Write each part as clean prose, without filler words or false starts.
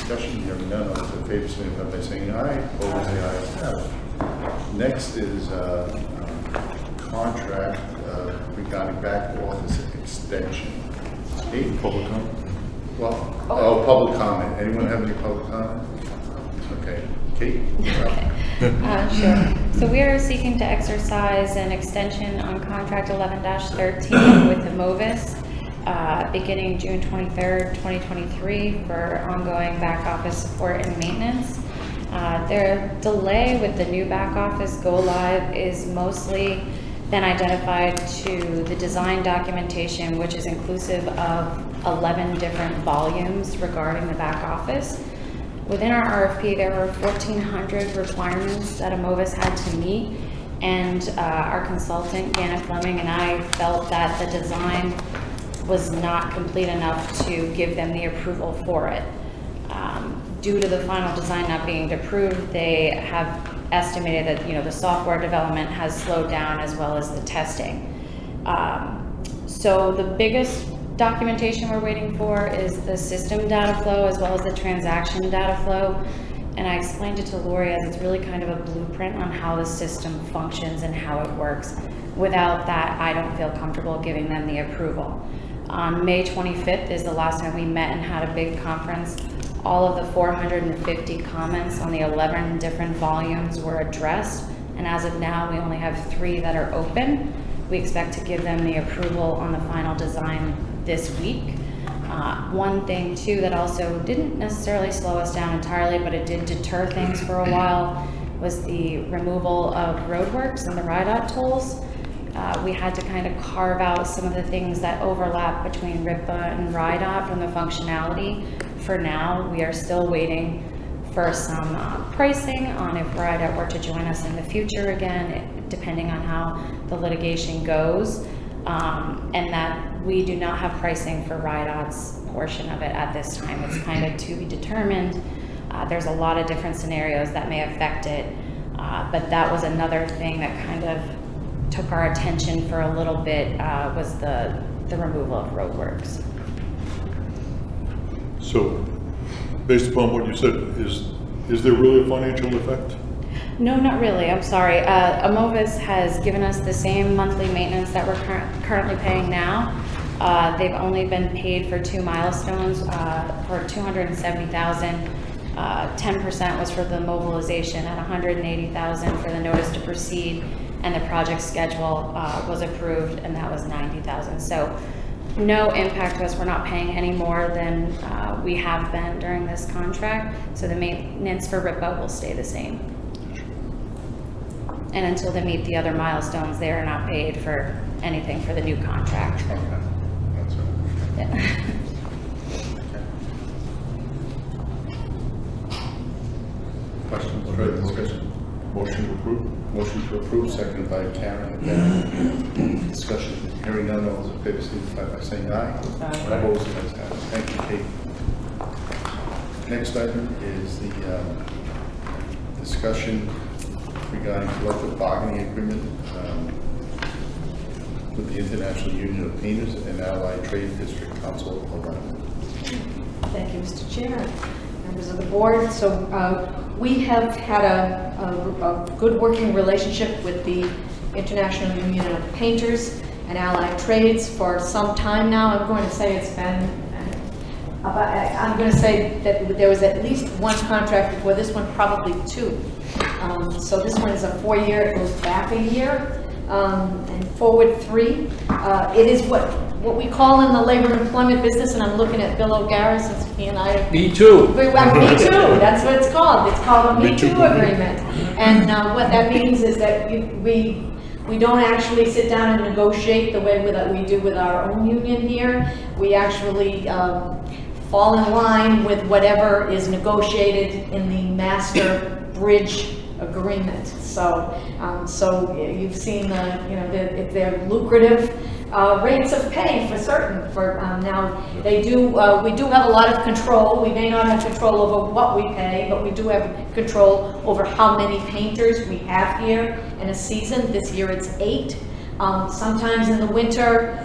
discussion? Hearing none, all those in favor signify by saying aye. Opposed, the ayes have it. Next is contract regarding back office extension. Kate? Public comment? Well, public comment. Anyone have any public comment? Okay. Kate? Okay. Sure. So we are seeking to exercise an extension on contract 11-13 with Amovis beginning June 23rd, 2023 for ongoing back office support and maintenance. Their delay with the new back office go live is mostly been identified to the design documentation, which is inclusive of 11 different volumes regarding the back office. Within our RFP, there were 1,400 requirements that Amovis had to meet, and our consultant, Gannett Fleming, and I felt that the design was not complete enough to give them the approval for it. Due to the final design not being approved, they have estimated that the software development has slowed down as well as the testing. So the biggest documentation we're waiting for is the system data flow as well as the transaction data flow. And I explained it to Lori as it's really kind of a blueprint on how the system functions and how it works. Without that, I don't feel comfortable giving them the approval. On May 25th is the last time we met and had a big conference. All of the 450 comments on the 11 different volumes were addressed. And as of now, we only have 3 that are open. We expect to give them the approval on the final design this week. One thing too that also didn't necessarily slow us down entirely, but it did deter things for a while, was the removal of roadworks and the RIDOT tolls. We had to kind of carve out some of the things that overlap between RIPA and RIDOT from the functionality. For now, we are still waiting for some pricing on if RIDOT were to join us in the future again, depending on how the litigation goes, and that we do not have pricing for RIDOT's portion of it at this time. It's kind of to be determined. There's a lot of different scenarios that may affect it, but that was another thing that kind of took our attention for a little bit, was the removal of roadworks. So, based upon what you said, is there really a financial effect? No, not really. I'm sorry. Amovis has given us the same monthly maintenance that we're currently paying now. They've only been paid for 2 milestones for $270,000. 10% was for the mobilization at $180,000 for the notice to proceed, and the project schedule was approved, and that was $90,000. So no impact to us. We're not paying any more than we have been during this contract. So the maintenance for RIPA will stay the same. And until they meet the other milestones, they are not paid for anything for the new contract. Okay. That's it. Yeah. Questions, further discussion? Motion to approve? Motion to approve, seconded by Karen again. Discussion. Hearing none, all those in favor signify by saying aye. Opposed, the ayes have it. Thank you, Kate. Next item is the discussion regarding collective bargaining agreement with the International Union of Painters and Allied Trade District Council 11. Thank you, Mr. Chair, members of the board. So we have had a good working relationship with the International Union of Painters and Allied Trades for some time now. I'm going to say it's been, I'm going to say that there was at least one contract before this one, probably 2. So this one is a 4-year, it goes back a year, and forward 3. It is what we call in the labor and employment business, and I'm looking at Bill O'Gara since he and I are... Me too. Me too, that's what it's called. It's called a Me Too agreement. And what that means is that we don't actually sit down and negotiate the way that we do with our own union here. We actually fall in line with whatever is negotiated in the master bridge agreement. So you've seen if they're lucrative rates of pay for certain. Now they do. We do have a lot of control. We may not have control over what we pay, but we do have control over how many painters we have here in a season. This year it's 8. Sometimes in the winter,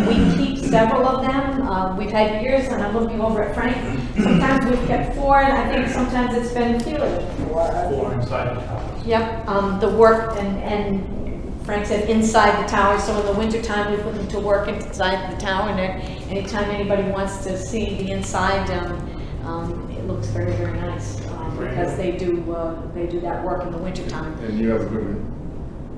we keep several of them. We've had years, and I'm looking over at Frank, Sometimes we've kept 4, and I think sometimes it's been fewer than 4. 4 inside the towers. Yep, the work, and Frank said inside the tower, so in the wintertime, we put them to work inside the tower, and then anytime anybody wants to see the inside, it looks very, very nice, because they do that work in the wintertime. And you have a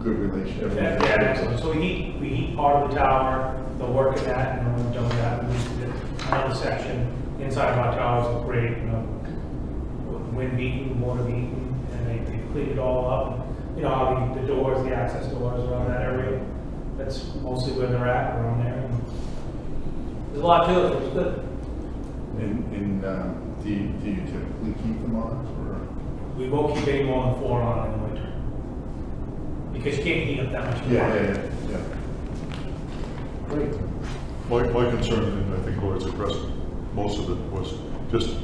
good relationship. Yeah, excellent. So we heat part of the tower, the work of that, and then when we're done with that, we did another section inside of our towers look great, wind beaten, water beaten, and they cleaned it all up. You know, how the doors, the access doors around that area, that's mostly where they're at, around there. And there's a lot to it, it's good. Do you typically keep them on, or? We won't keep any more than 4 on in the winter. Because you can't heat up that much. Yeah. Great. My concern, and I think Laura's addressed most of it, was just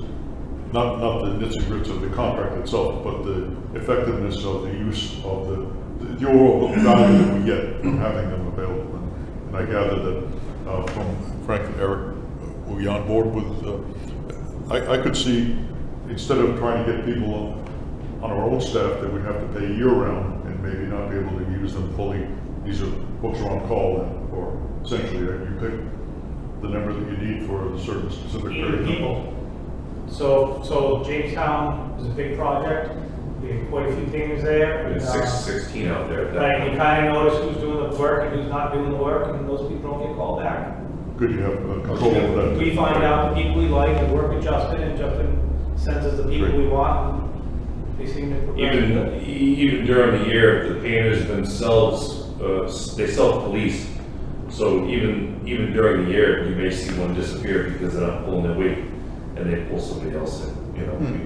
not the nits and grits of the contract itself, but the effectiveness of the use of the overall value that we get from having them available. And I gather that from Frank and Eric, were we on board with, I could see, instead of trying to get people on our own staff that we'd have to pay year-round and maybe not be able to use them fully. These are folks are on call, or essentially you pick the number that you need for a certain specific Even period. people. So Jamestown is a big project. We have quite a few things there. There's 16 out there. at that Right, you point. kind of notice who's doing the work and who's not doing the work, and those people don't get called back. Good, you have control over that. We find out the people we like and work with Justin, and Justin sends us the people we want, and they seem to progress. Even during the year, the painters themselves, they self-police. So even during the year, you may see one disappear because they're not pulling their weight, and they pull somebody else in,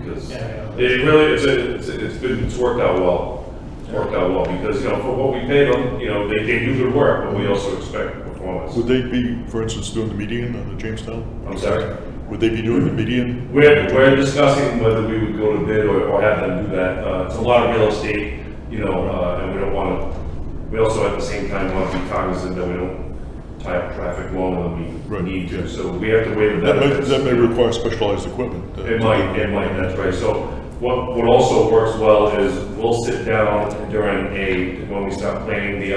because Yeah. it really, it's worked out well. It's worked out well because, for what we pay them, they do good work, but we also expect performance. Would they be, for instance, doing the median on the Jamestown? I'm sorry? Would they be doing the median? We're discussing whether we would go to bid or have them do that. It's a lot of real estate, and we don't want to, we also at the same time want to be cognizant that we don't tie up traffic longer than we Right, need to. yeah. So we have to weigh the That benefits. may require specialized equipment. It might, that's right. So what also works well is we'll sit down when we start planning the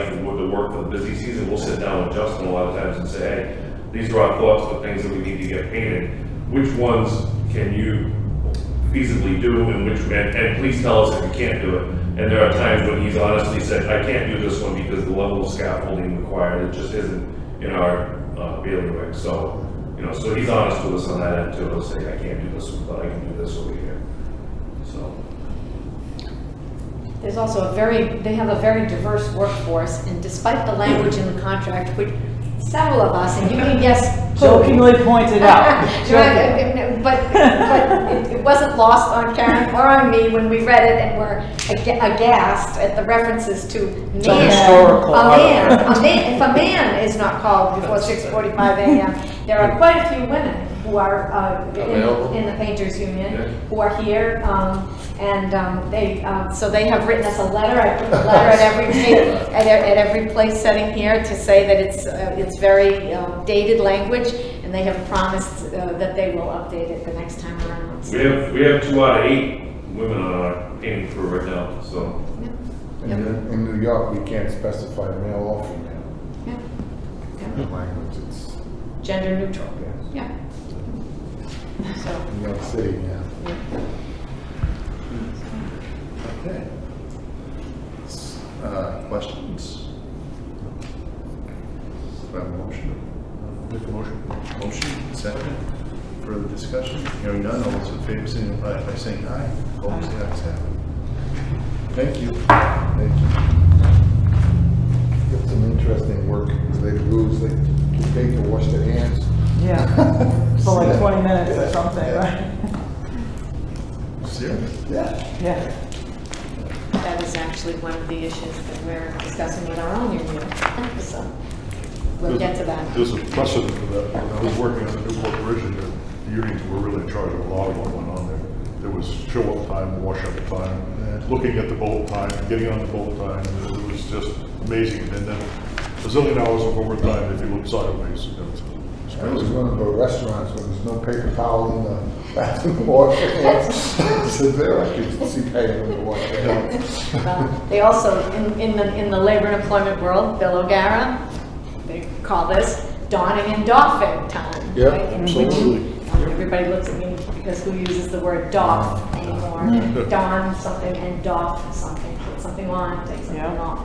work for the busy season, we'll sit down with Justin a lot of times and say, hey, these are our thoughts for things that we need to get painted. Which ones can you feasibly do, and please tell us if you can't do it. And there are times when he's honestly said, I can't do this one because the level of scaffolding required, it just isn't in our bailiwick. So, so he's honest with us on that end too. He'll say, I can't do this one, but I can do this over here. So. There's also they have a very diverse workforce, and despite the language in the contract, which several of us, and you can guess who. Jokingly pointed out. Right, but it wasn't lost on Karen or on me when we read it and were aghast at the references to man. historical. If a man is not called before 6:45 a.m., there are quite a few women who are in the painters union who are here, so they have written us a letter. I put the letter at every place setting here to say that it's very dated language, and they have promised that they will update it the next time around. So. We have 2 out of 8 women on our painting crew right now, so. In New York, we can't specify male or female. Yeah. In language, it's, Gender neutral. yes. Yeah. So. New York City, yeah. Okay. Questions? Do I have a motion? Make a motion. Motion, second. Further discussion? Hearing none, all those in favor signify by saying aye. Opposed, the ayes have it. Thank you. Thank you. Get some interesting work, because they lose, they to wash their hands. Yeah, for like 20 minutes or something, right? Serious? Yeah. Yeah. That is actually one of the issues that we're discussing with our own union. So we'll get to that. There's a precedent for that. When I was working on the new corporation, the unions were really in charge of a lot of what went on there. There was show up time, wash up time, looking at the bolt time, getting on the bolt time. It was just amazing. And then a zillion hours of overtime if you look sideways. So I was one of the restaurants where there's no paper towel in the bathroom wash your hands. I said, there, I could see paying them to wash their hands. They also, in the labor and employment world, Bill O'Gara, they call this donning and doffing time. Yeah, right? In which absolutely. everybody looks at me because who uses the word doff anymore? Don something and doff something, put something on, take something Yeah. off.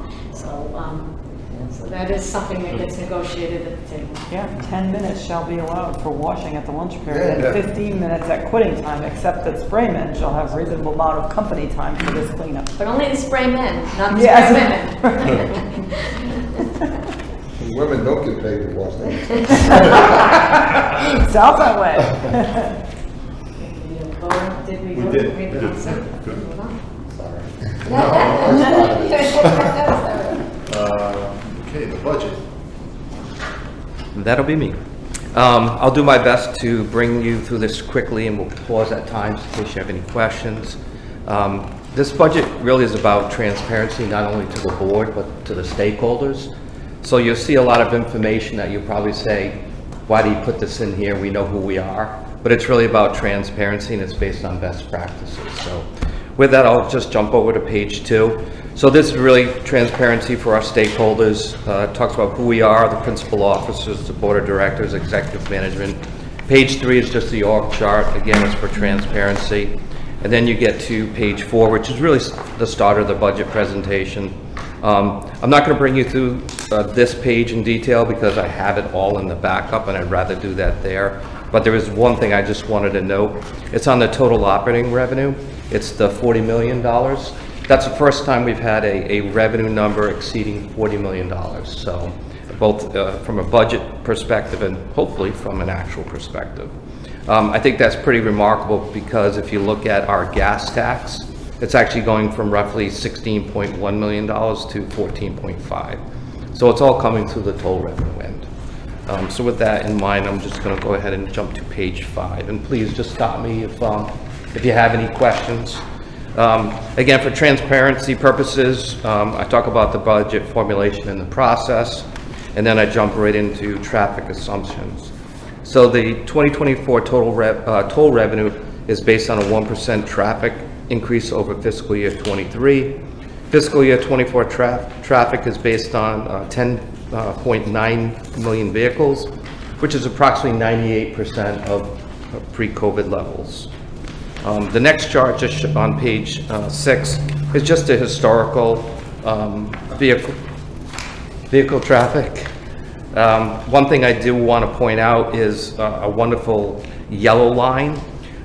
So that is something that gets negotiated at the table. Yeah, 10 minutes shall be allowed for washing at the lunch period, Yeah. and 15 minutes at quitting time, except that spray men shall have reasonable amount of company time for this cleanup. But only the spray men, not the Yes. spray women. And women don't get paid to wash their hands. Sounds that way. Did we We vote? did. We We did. did. So, Good. move on. Sorry. No, I started it. Okay, the budget. That'll be me. I'll do my best to bring you through this quickly, and we'll pause at times in case you have any questions. This budget really is about transparency, not only to the board, but to the stakeholders. So you'll see a lot of information that you'll probably say, why do you put this in here? We know who we are. But it's really about transparency, and it's based on best practices. So with that, I'll just jump over to page 2. So this is really transparency for our stakeholders. It talks about who we are, the principal officers, the board of directors, executive management. Page 3 is just the org chart. Again, it's for transparency. And then you get to page 4, which is really the start of the budget presentation. I'm not going to bring you through this page in detail because I have it all in the backup, and I'd rather do that there. But there is one thing I just wanted to note. It's on the total operating revenue. It's the $40 million. That's the first time we've had a revenue number exceeding $40 million. So both from a budget perspective and hopefully from an actual perspective. I think that's pretty remarkable because if you look at our gas tax, it's actually going from roughly $16.1 million to 14.5. So it's all coming through the total revenue end. So with that in mind, I'm just going to go ahead and jump to page 5. And please just stop me if you have any questions. Again, for transparency purposes, I talk about the budget formulation and the process, and then I jump right into traffic assumptions. So the 2024 total revenue is based on a 1% traffic increase over fiscal year 23. Fiscal year 24 traffic is based on 10.9 million vehicles, which is approximately 98% of pre-COVID levels. The next chart, just on page 6, is just a historical vehicle traffic. One thing I do want to point out is a wonderful yellow line.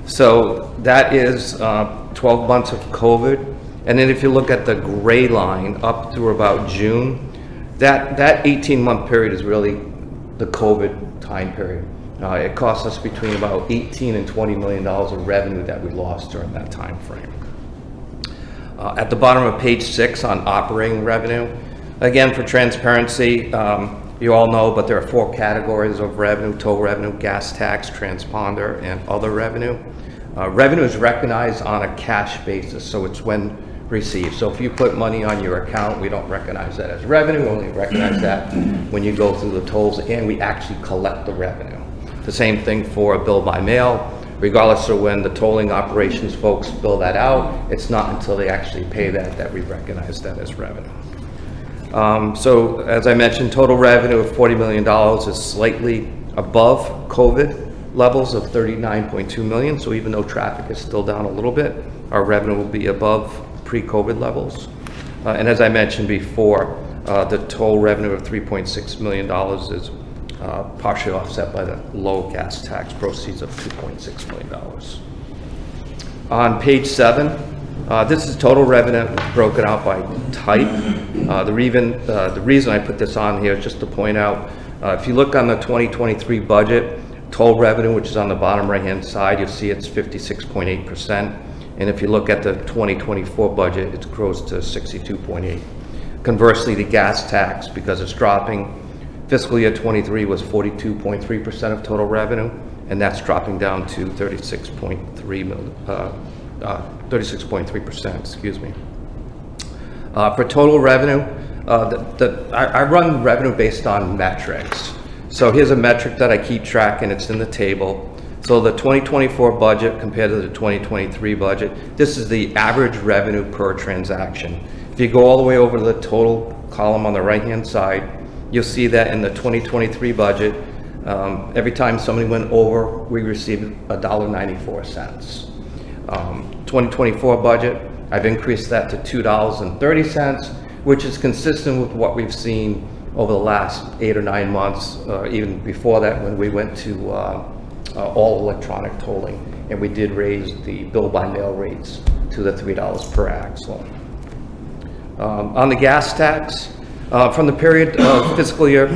So that is 12 months of COVID. And then if you look at the gray line up through about June, that 18-month period is really the COVID time period. It cost us between about $18 and $20 million of revenue that we lost during that time frame. At the bottom of page 6 on operating revenue, again, for transparency, you all know, but there are 4 categories of revenue: total revenue, gas tax, transponder, and other revenue. Revenue is recognized on a cash basis, so it's when received. So if you put money on your account, we don't recognize that as revenue, we only recognize that when you go through the tolls and we actually collect the revenue. The same thing for a bill by mail. Regardless of when the tolling operations folks bill that out, it's not until they actually pay that we recognize that as revenue. So as I mentioned, total revenue of $40 million is slightly above COVID levels of 39.2 million. So even though traffic is still down a little bit, our revenue will be above pre-COVID levels. And as I mentioned before, the total revenue of $3.6 million is partially offset by the low gas tax proceeds of $2.6 million. On page 7, this is total revenue broken out by type. The reason I put this on here is just to point out, if you look on the 2023 budget, total revenue, which is on the bottom right-hand side, you'll see it's 56.8%. And if you look at the 2024 budget, it grows to 62.8%. Conversely, the gas tax, because it's dropping, fiscal year 23 was 42.3% of total revenue, and that's dropping down to 36.3%, excuse me. For total revenue, I run revenue based on metrics. So here's a metric that I keep track, and it's in the table. So the 2024 budget compared to the 2023 budget, this is the average revenue per transaction. If you go all the way over to the total column on the right-hand side, you'll see that in the 2023 budget, every time somebody went over, we received $1.94. 2024 budget, I've increased that to $2.30, which is consistent with what we've seen over the last 8 or 9 months, even before that when we went to all electronic tolling, and we did raise the bill by mail rates to the $3 per axle. On the gas tax, from the period of fiscal year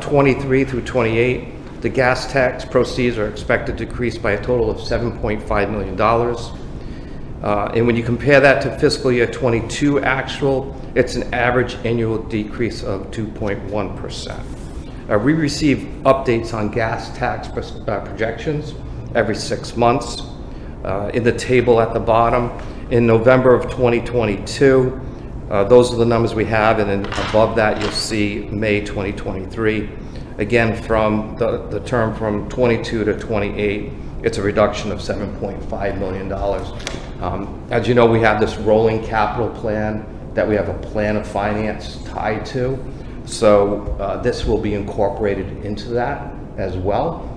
23 through 28, the gas tax proceeds are expected to decrease by a total of $7.5 million. And when you compare that to fiscal year 22 actual, it's an average annual decrease of 2.1%. We receive updates on gas tax projections every 6 months. In the table at the bottom, in November of 2022, those are the numbers we have, and then above that you'll see May 2023. Again, from the term from 22 to 28, it's a reduction of $7.5 million. As you know, we have this rolling capital plan that we have a plan of finance tied to. So this will be incorporated into that as well.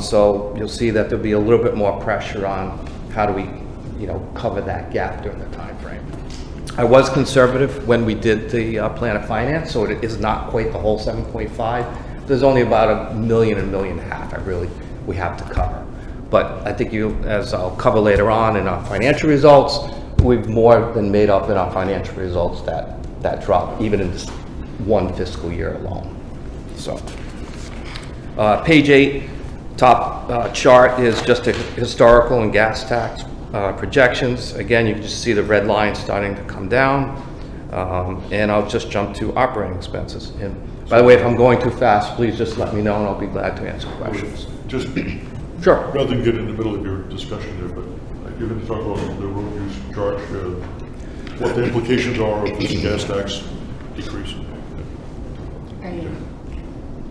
So you'll see that there'll be a little bit more pressure on how do we, cover that gap during the time frame. I was conservative when we did the plan of finance, so it is not quite the whole 7.5. There's only about $1 million, $1.5 million we have to cover. But I think as I'll cover later on in our financial results, we've more than made up in our financial results that drop, even in this one fiscal year alone. So, page 8, top chart is just a historical and gas tax projections. Again, you can just see the red line starting to come down. And I'll just jump to operating expenses. And by the way, if I'm going too fast, please just let me know and I'll be glad to answer questions. Just, Sure. rather than get in the middle of your discussion there, but you're going to talk about the road use charge, what the implications are of this gas tax decrease.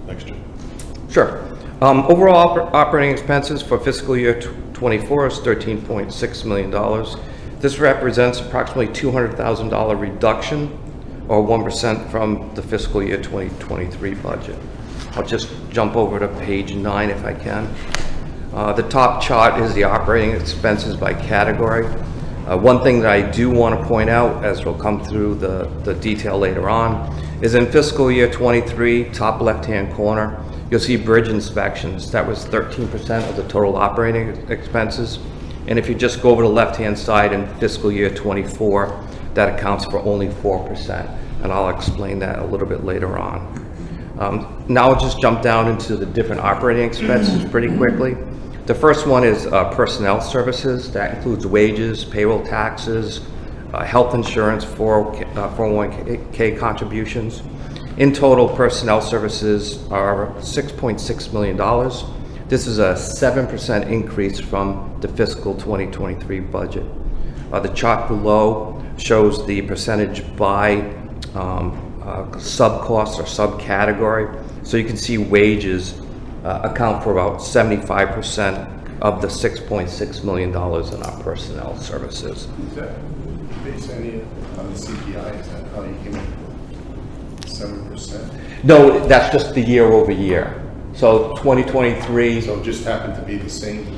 Next, Jim. Sure. Overall operating expenses for fiscal year 24 is $13.6 million. This represents approximately $200,000 reduction, or 1% from the fiscal year 2023 budget. I'll just jump over to page 9 if I can. The top chart is the operating expenses by category. One thing that I do want to point out, as we'll come through the detail later on, is in fiscal year 23, top left-hand corner, you'll see bridge inspections. That was 13% of the total operating expenses. And if you just go over to the left-hand side in fiscal year 24, that accounts for only 4%. And I'll explain that a little bit later on. Now I'll just jump down into the different operating expenses pretty quickly. The first one is personnel services. That includes wages, payroll taxes, health insurance, 401k contributions. In total, personnel services are $6.6 million. This is a 7% increase from the fiscal 2023 budget. The chart below shows the percentage by sub-cost or subcategory. So you can see wages account for about 75% of the $6.6 million in our personnel services. Is that based on the CPI? Is that how you came up with 7%? No, that's just the year over year. So 2023. So it just happened to be the same?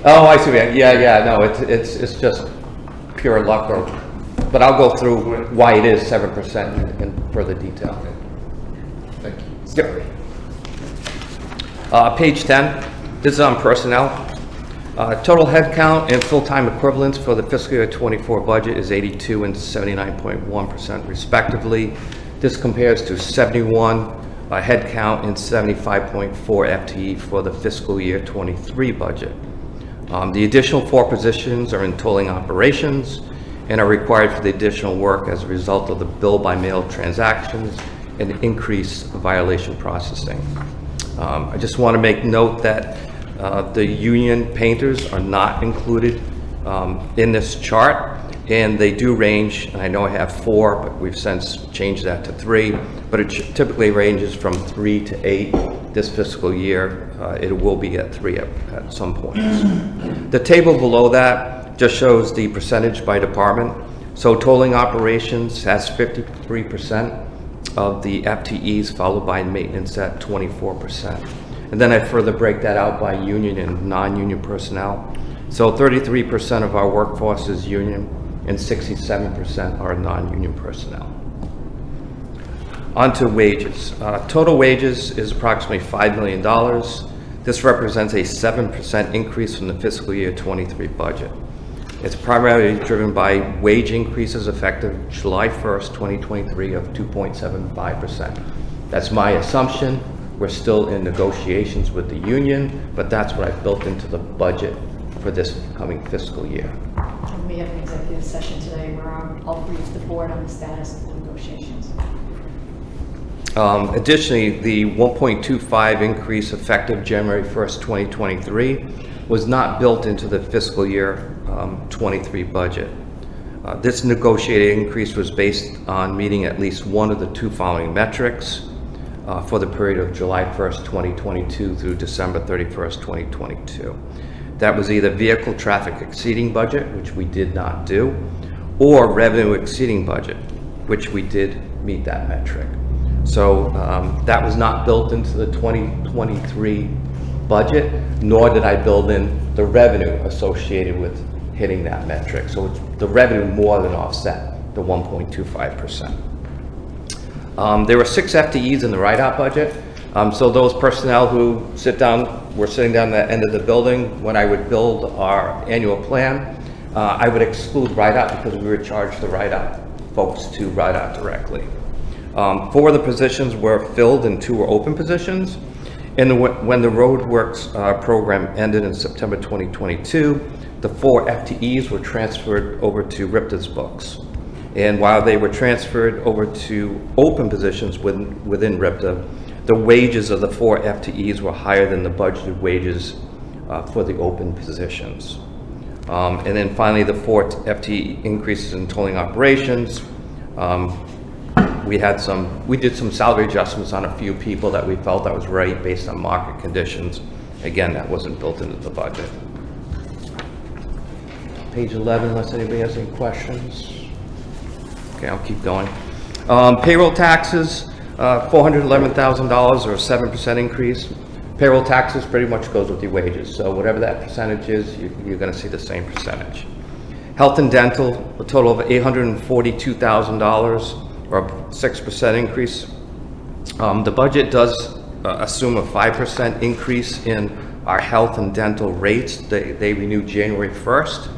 Oh, I see. Yeah. No, it's just pure luck. But I'll go through why it is 7% in further detail. Okay. Thank you. Yep. Page 10, this is on personnel. Total headcount and full-time equivalents for the fiscal year 24 budget is 82 and 79.1% respectively. This compares to 71 headcount and 75.4 FTE for the fiscal year 23 budget. The additional 4 positions are in tolling operations and are required for the additional work as a result of the bill by mail transactions and increased violation processing. I just want to make note that the union painters are not included in this chart, and they do range, and I know I have 4, but we've since changed that to 3, but it typically ranges from 3 to 8 this fiscal year, it will be at 3 at some points. The table below that just shows the percentage by department. So tolling operations has 53% of the FTEs, followed by maintenance at 24%. And then I further break that out by union and non-union personnel. So 33% of our workforce is union and 67% are non-union personnel. On to wages. Total wages is approximately $5 million. This represents a 7% increase from the fiscal year 23 budget. It's primarily driven by wage increases effective July 1st, 2023 of 2.75%. That's my assumption. We're still in negotiations with the union, but that's what I've built into the budget for this coming fiscal year. And we have an executive session today where I'll brief the board on the status of the negotiations. Additionally, the 1.25 increase effective January 1st, 2023 was not built into the fiscal year 23 budget. This negotiated increase was based on meeting at least one of the two following metrics for the period of July 1st, 2022 through December 31st, 2022. That was either vehicle traffic exceeding budget, which we did not do, or revenue exceeding budget, which we did meet that metric. So that was not built into the 2023 budget, nor did I build in the revenue associated with hitting that metric. So the revenue more than offset the 1.25%. There were 6 FTEs in the write-out budget. So those personnel who were sitting down at the end of the building when I would build our annual plan, I would exclude write-out because we would charge the write-out folks to write out directly. 4 of the positions were filled and 2 were open positions. And when the roadworks program ended in September 2022, the 4 FTEs were transferred over to RIPTA's books. And while they were transferred over to open positions within RIPTA, the wages of the 4 FTEs were higher than the budgeted wages for the open positions. And then finally, the 4 FTE increases in tolling operations. We did some salary adjustments on a few people that we felt that was right based on market conditions. Again, that wasn't built into the budget. Page 11, unless anybody has any questions. Okay, I'll keep going. Payroll taxes, $411,000 or a 7% increase. Payroll taxes pretty much goes with your wages. So whatever that percentage is, you're gonna see the same percentage. Health and dental, a total of $842,000 or a 6% increase. The budget does assume a 5% increase in our health and dental rates. They renew January 1st.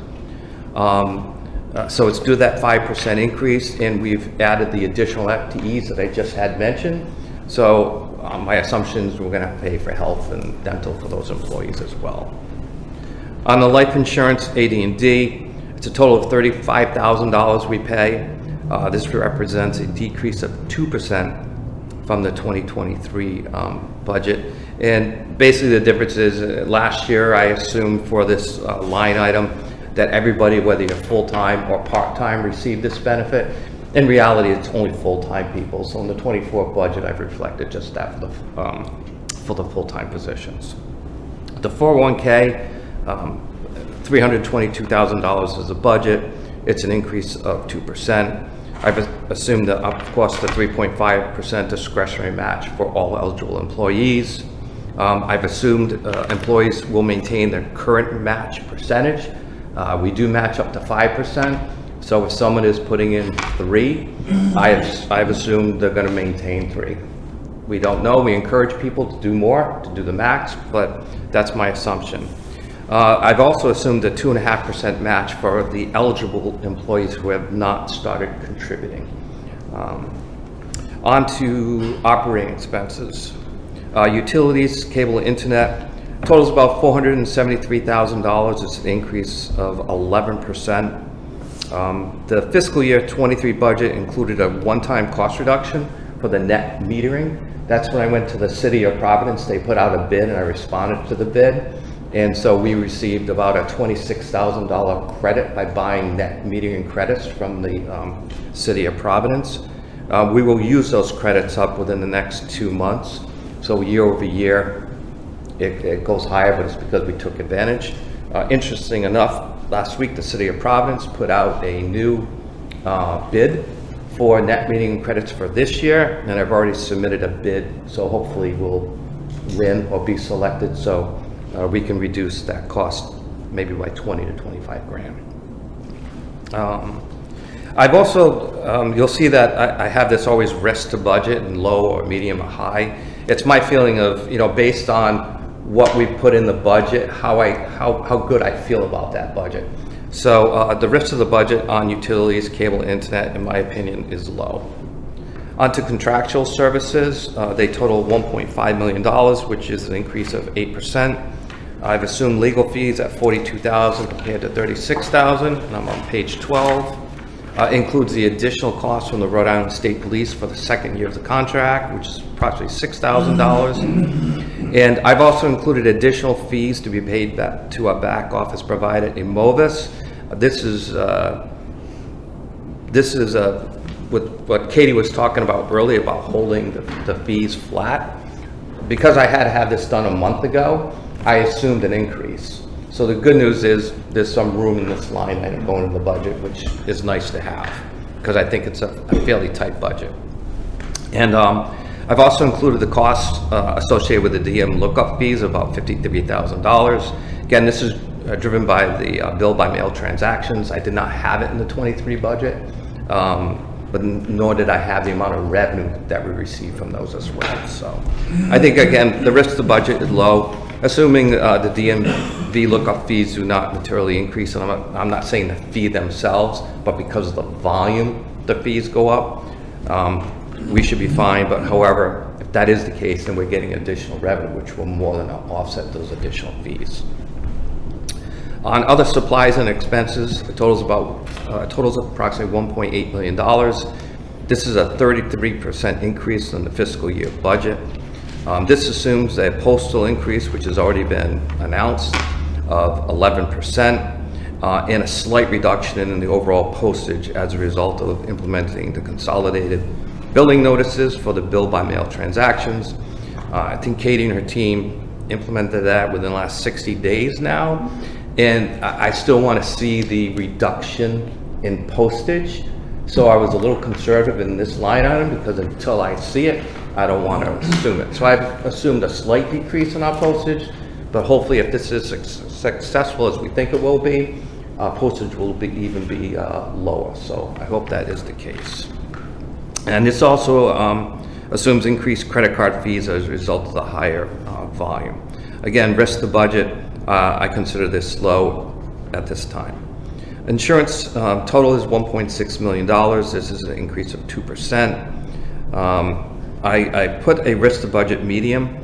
So it's due to that 5% increase, and we've added the additional FTEs that I just had mentioned. So my assumption is we're gonna have to pay for health and dental for those employees as well. On the life insurance AD&D, it's a total of $35,000 we pay. This represents a decrease of 2% from the 2023 budget. And basically the difference is last year I assumed for this line item that everybody, whether you're full-time or part-time, received this benefit. In reality, it's only full-time people. So in the 24 budget, I've reflected just that for the full-time positions. The 401k, $322,000 is the budget. It's an increase of 2%. I've assumed that, of course, the 3.5% discretionary match for all eligible employees. I've assumed employees will maintain their current match percentage. We do match up to 5%. So if someone is putting in 3, I've assumed they're going to maintain 3. We don't know. We encourage people to do more, to do the max, but that's my assumption. I've also assumed a 2.5% match for the eligible employees who have not started contributing. On to operating expenses. Utilities, cable, and internet totals about $473,000. It's an increase of 11%. The fiscal year 23 budget included a one-time cost reduction for the net metering. That's when I went to the city of Providence. They put out a bid and I responded to the bid. And so we received about a $26,000 credit by buying net metering credits from the city of Providence. We will use those credits up within the next 2 months. So year over year, it goes higher, but it's because we took advantage. Interesting enough, last week, the City of Providence put out a new bid for net metering credits for this year, and I've already submitted a bid, so hopefully we'll win or be selected, so we can reduce that cost maybe by 20 to 25 grand. I've also, you'll see that I have this always risk to budget and low or medium or high. It's my feeling of, based on what we put in the budget, how good I feel about that budget. So the rest of the budget on utilities, cable, internet, in my opinion, is low. Onto contractual services, they total $1.5 million, which is an increase of 8%. I've assumed legal fees at $42,000 compared to $36,000, and I'm on page 12. Includes the additional cost from the Rhode Island State Police for the second year of the contract, which is approximately $6,000. And I've also included additional fees to be paid back to our back office provider, Immovis. This is with what Katie was talking about earlier about holding the fees flat. Because I had to have this done a month ago, I assumed an increase. So the good news is there's some room in this line item going in the budget, which is nice to have, because I think it's a fairly tight budget. And I've also included the costs associated with the DM lookup fees, about $53,000. Again, this is driven by the bill by mail transactions. I did not have it in the 23 budget, but nor did I have the amount of revenue that we received from those as well. So I think, again, the rest of the budget is low. Assuming the DMV lookup fees do not materially increase, and I'm not saying the fee themselves, but because of the volume, the fees go up, we should be fine. But however, if that is the case, then we're getting additional revenue, which will more than offset those additional fees. On other supplies and expenses, it totals approximately $1.8 million. This is a 33% increase in the fiscal year budget. This assumes a postal increase, which has already been announced, of 11%, and a slight reduction in the overall postage as a result of implementing the consolidated billing notices for the bill by mail transactions. I think Katie and her team implemented that within the last 60 days now, and I still want to see the reduction in postage. So I was a little conservative in this line item because until I see it, I don't want to assume it. So I've assumed a slight decrease in our postage, but hopefully if this is successful as we think it will be, postage will even be lower. So I hope that is the case. And this also assumes increased credit card fees as a result of the higher volume. Again, rest of the budget, I consider this low at this time. Insurance total is $1.6 million. This is an increase of 2%. I put a risk to budget medium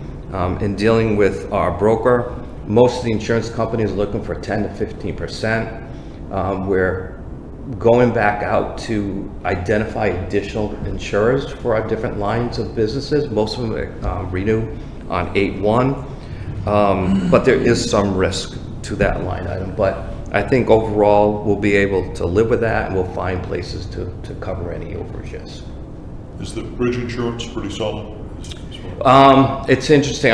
in dealing with our broker. Most of the insurance companies are looking for 10 to 15%. We're going back out to identify additional insurers for our different lines of businesses. Most of them renew on 8/1, but there is some risk to that line item. But I think overall we'll be able to live with that, and we'll find places to cover any overages. Is the bridge insurance pretty solid? It's interesting.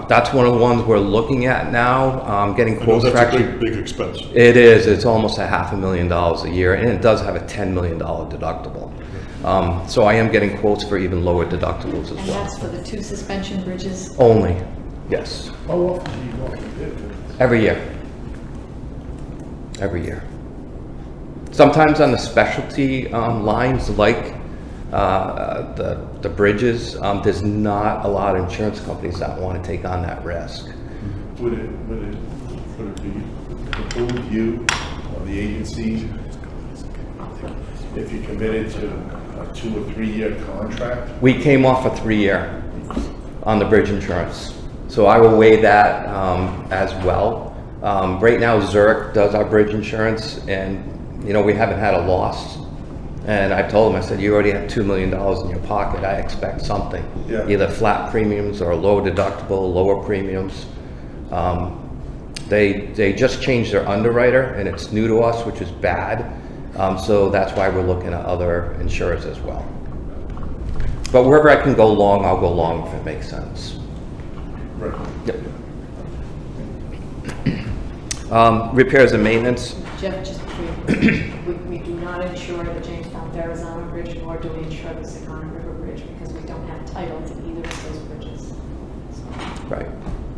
That's one of the ones we're looking at now. Getting quotes for that's actually. a big expense. It is. It's almost $500,000 a year, and it does have a $10 million deductible. So I am getting quotes for even lower deductibles as And well. that's for the 2 suspension bridges? Only, yes. How often do you go to bid? Every year. Every year. Sometimes on the specialty lines like the bridges, there's not a lot of insurance companies that want to take on that risk. Would it be behoove you or the agency if you committed to a 2 or 3 year contract? We came off a 3-year on the bridge insurance, so I will weigh that as well. Right now Zurich does our bridge insurance, and we haven't had a loss. And I told them, I said, you already have $2 million in your pocket. I expect something. Yeah. Either flat premiums or low deductible, lower premiums. They just changed their underwriter, and it's new to us, which is bad. So that's why we're looking at other insurers as well. But wherever I can go long, I'll go long if it makes sense. Right. Yep. Repairs and maintenance, Jeff, just we do not insure the Jamestown Verrazano Bridge, nor do we insure the Secana River Bridge, because we don't have title to either of those bridges. So, right,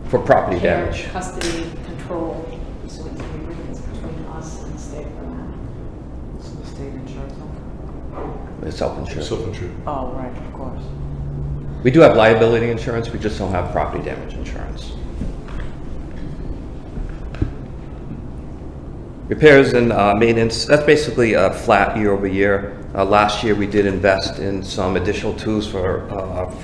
for property care, damage. custody, control, so it's an agreement between us and the state of Vermont. So the state insurance them? It's self-insured. Self-insured. Oh, right, of course. We do have liability insurance, we just don't have property damage insurance. Repairs and maintenance, that's basically a flat year over year. Last year, we did invest in some additional tools for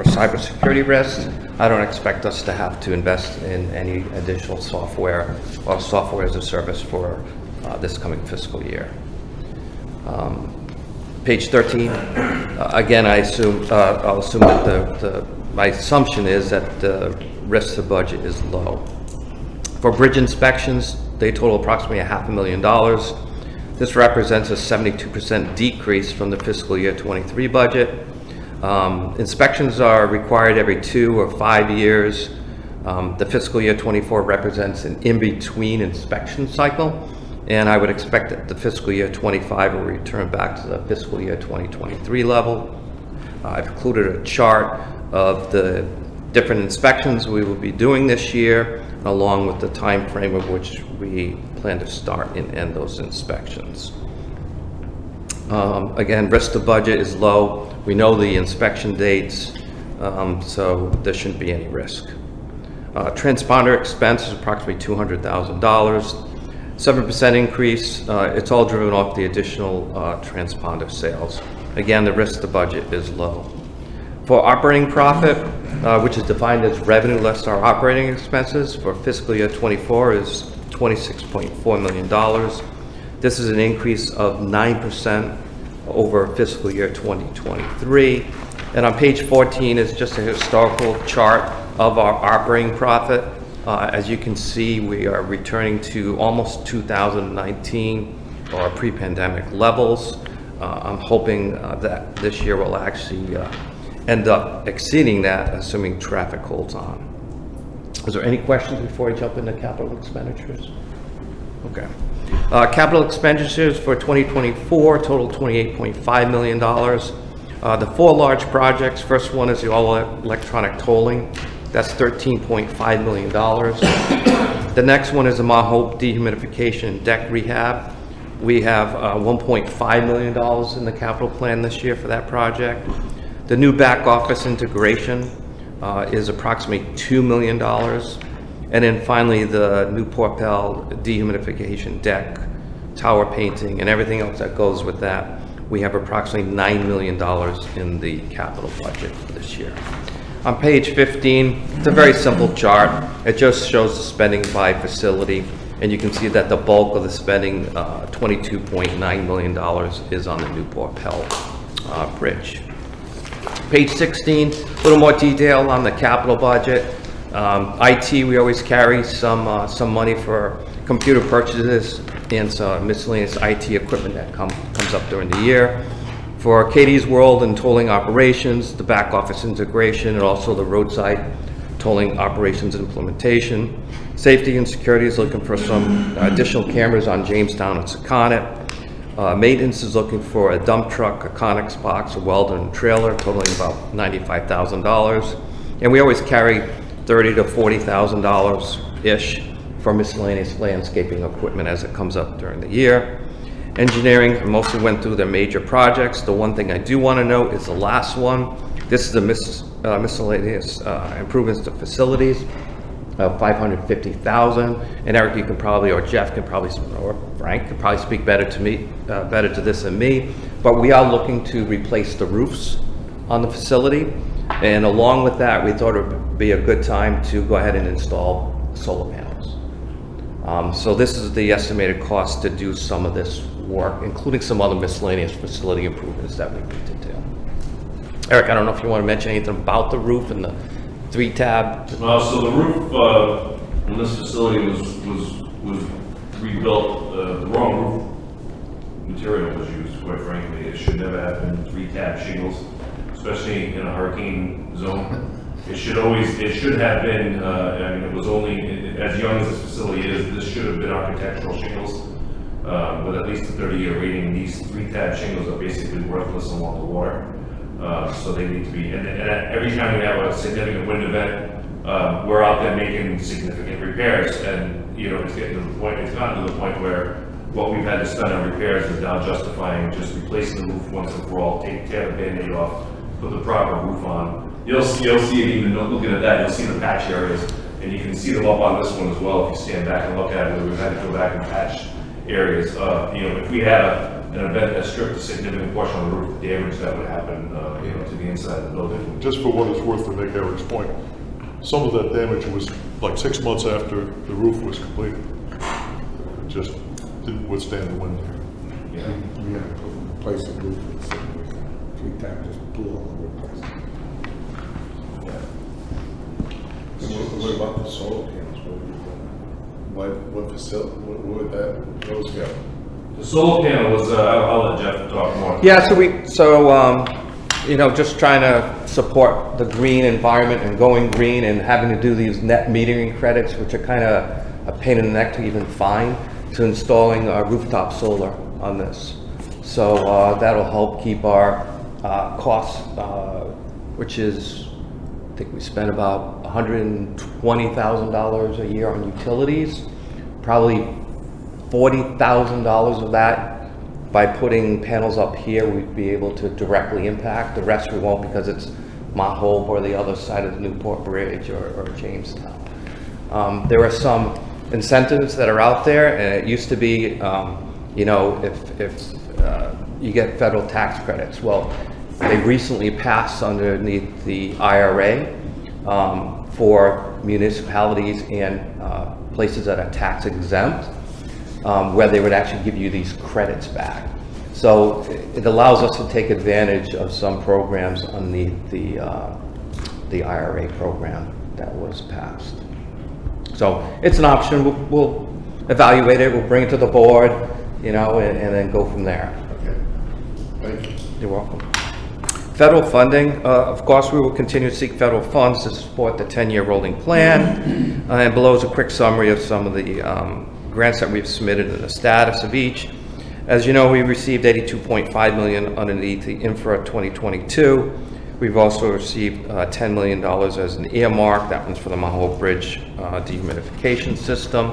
cybersecurity risks. I don't expect us to have to invest in any additional software or software as a service for this coming fiscal year. Page 13, again, I'll assume that my assumption is that the rest of the budget is low. For bridge inspections, they total approximately $500,000. This represents a 72% decrease from the fiscal year 23 budget. Inspections are required every 2 or 5 years. The fiscal year 24 represents an in-between inspection cycle, and I would expect that the fiscal year 25 will return back to the fiscal year 2023 level. I've included a chart of the different inspections we will be doing this year, along with the time frame of which we plan to start and end those inspections. Again, rest of the budget is low. We know the inspection dates, so there shouldn't be any risk. Transponder expense is approximately $200,000. 7% increase. It's all driven off the additional transponder sales. Again, the rest of the budget is low. For operating profit, which is defined as revenue less our operating expenses, for fiscal year 24 is $26.4 million. This is an increase of 9% over fiscal year 2023. And on page 14 is just a historical chart of our operating profit. As you can see, we are returning to almost 2019 or pre-pandemic levels. I'm hoping that this year will actually end up exceeding that, assuming traffic holds on. Is there any questions before I jump into capital expenditures? Okay. Capital expenditures for 2024 total $28.5 million. The 4 large projects, first one is the all-electronic tolling. That's $13.5 million. The next one is the Mount Hope dehumidification deck rehab. We have $1.5 million in the capital plan this year for that project. The new back office integration is approximately $2 million. And then finally, the new Porpel dehumidification deck, tower painting, and everything else that goes with that. We have approximately $9 million in the capital budget for this year. On page 15, it's a very simple chart. It just shows the spending by facility, and you can see that the bulk of the spending, $22.9 million, is on the new Porpel bridge. Page 16, a little more detail on the capital budget. IT, we always carry some money for computer purchases and some miscellaneous IT equipment that comes up during the year. For Katie's World and tolling operations, the back office integration, and also the roadside tolling operations implementation. Safety and security is looking for some additional cameras on Jamestown and Secana. Maintenance is looking for a dump truck, a Conex box, a welder, and trailer, totaling about $95,000. And we always carry $30,000 to $40,000-ish for miscellaneous landscaping equipment as it comes up during the year. Engineering mostly went through their major projects. The one thing I do want to note is the last one. This is the miscellaneous improvements to facilities of $550,000. And Eric, you can probably, or Jeff can probably, or Frank could probably speak better to this than me. But we are looking to replace the roofs on the facility. And along with that, we thought it would be a good time to go ahead and install solar panels. So this is the estimated cost to do some of this work, including some other miscellaneous facility improvements that we need to do. Eric, I don't know if you want to mention anything about the roof and the 3-tab. So the roof in this facility was rebuilt. The wrong roof material was used, quite frankly. It should never have been 3-tab shingles, especially in a hurricane zone. It should have been, I mean, it was only, as young as this facility is, this should have been architectural shingles. With at least a 30-year rating, these 3-tab shingles are basically worthless along the water. So they need to be, and every time we have a significant wind event, we're out there making significant repairs, and you know, it's getting to the point, it's gotten to the point where what we've had to spend on repairs is now justifying just replacing the roof once and for all, tear the Band-Aid off, put the proper roof on. You'll see it even looking at that, you'll see the patch areas, and you can see them up on this one as well if you stand back and look at it, where we've had to go back and patch areas. You know, if we had an event that stripped a significant portion of the roof, the damage that would happen, you know, to the inside of the building. Just for what it's worth, to make Eric's point, some of that damage was like 6 months after the roof was completed. It just didn't withstand the wind. Yeah. We had to replace the roof with 3 times, just blew all over the place. What about the solar panels? What facility, where would those go? The solar panel was, I'll let Jeff talk more. Yeah, you know, just trying to support the green environment and going green and having to do these net metering credits, which are kind of a pain in the neck to even find, to installing rooftop solar on this. So that'll help keep our costs, which is, I think we spend about $120,000 a year on utilities, probably $40,000 of that by putting panels up here, we'd be able to directly impact. The rest we won't, because it's Mount Hope or the other side of the Newport Bridge or Jamestown. There are some incentives that are out there, and it used to be, you know, if you get federal tax credits. Well, they recently passed underneath the IRA for municipalities and places that are tax exempt, where they would actually give you these credits back. So it allows us to take advantage of some programs underneath the IRA program that was passed. So it's an option. We'll evaluate it. We'll bring it to the board, you know, and then go from there. Okay, thank you. You're welcome. Federal funding, of course, we will continue to seek federal funds to support the 10-year rolling plan. And below is a quick summary of some of the grants that we've submitted and the status of each. As you know, we received $82.5 million underneath the Infra 2022. We've also received $10 million as an earmark. That one's for the Mount Hope Bridge dehumidification system.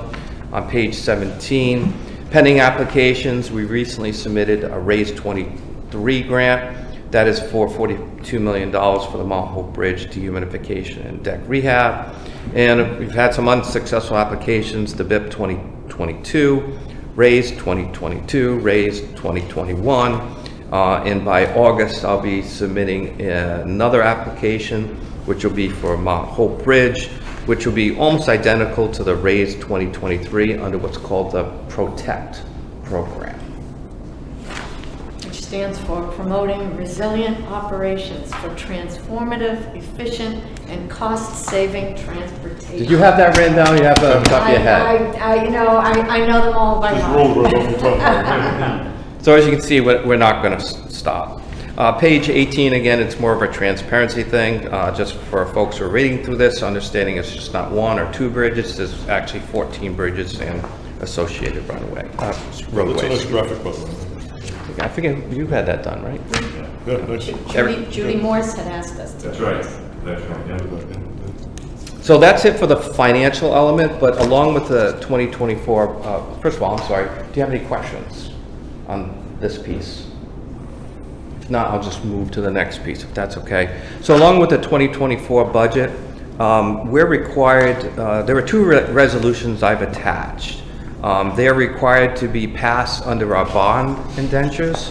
On page 17, pending applications, we recently submitted a Raise 23 grant. That is for $42 million for the Mount Hope Bridge dehumidification and deck rehab. And we've had some unsuccessful applications, the BIP 2022, Raise 2022, Raise 2021. And by August, I'll be submitting another application, which will be for Mount Hope Bridge, which will be almost identical to the Raise 2023 under what's called the PROTECT program. Which stands for Promoting Resilient Operations for Transformative, Efficient, and Cost-Saving Transportation. Did you have that written down? You have it on top of your head? You know, I know them all by Just heart. rolled right off the top of my head. So as you can see, we're not going to stop. Page 18, again, it's more of a transparency thing, just for folks who are reading through this, understanding it's just not 1 or 2 bridges, there's actually 14 bridges and associated roadways. That's a nice graphic, by the way. I forget, you had that done, right? Yeah, nice. Judy Morse had asked us to. That's right, that's right, yeah. So that's it for the financial element, but along with the 2024, first of all, I'm sorry, do you have any questions on this piece? If not, I'll just move to the next piece, if that's okay. So along with the 2024 budget, we're required, there are 2 resolutions I've attached. They're required to be passed under our bond indentures,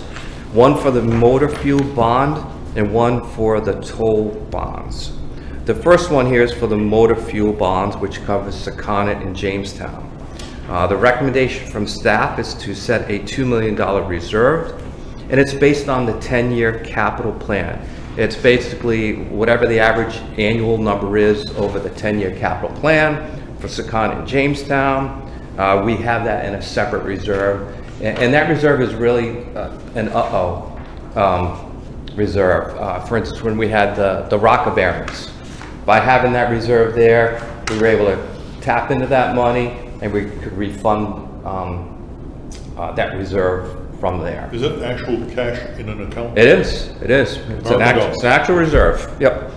one for the motor fuel bond and one for the toll bonds. The first one here is for the motor fuel bonds, which covers Secaucus and Jamestown. The recommendation from staff is to set a $2 million reserve, and it's based on the 10-year capital plan. It's basically whatever the average annual number is over the 10-year capital plan for Secaucus and Jamestown. We have that in a separate reserve, and that reserve is really an reserve. For instance, when we had the Rocker Barons, By having that reserve there, we were able to tap into that money and we could refund that reserve from there. Is that actual cash in an account? It is. It's an actual reserve, yep.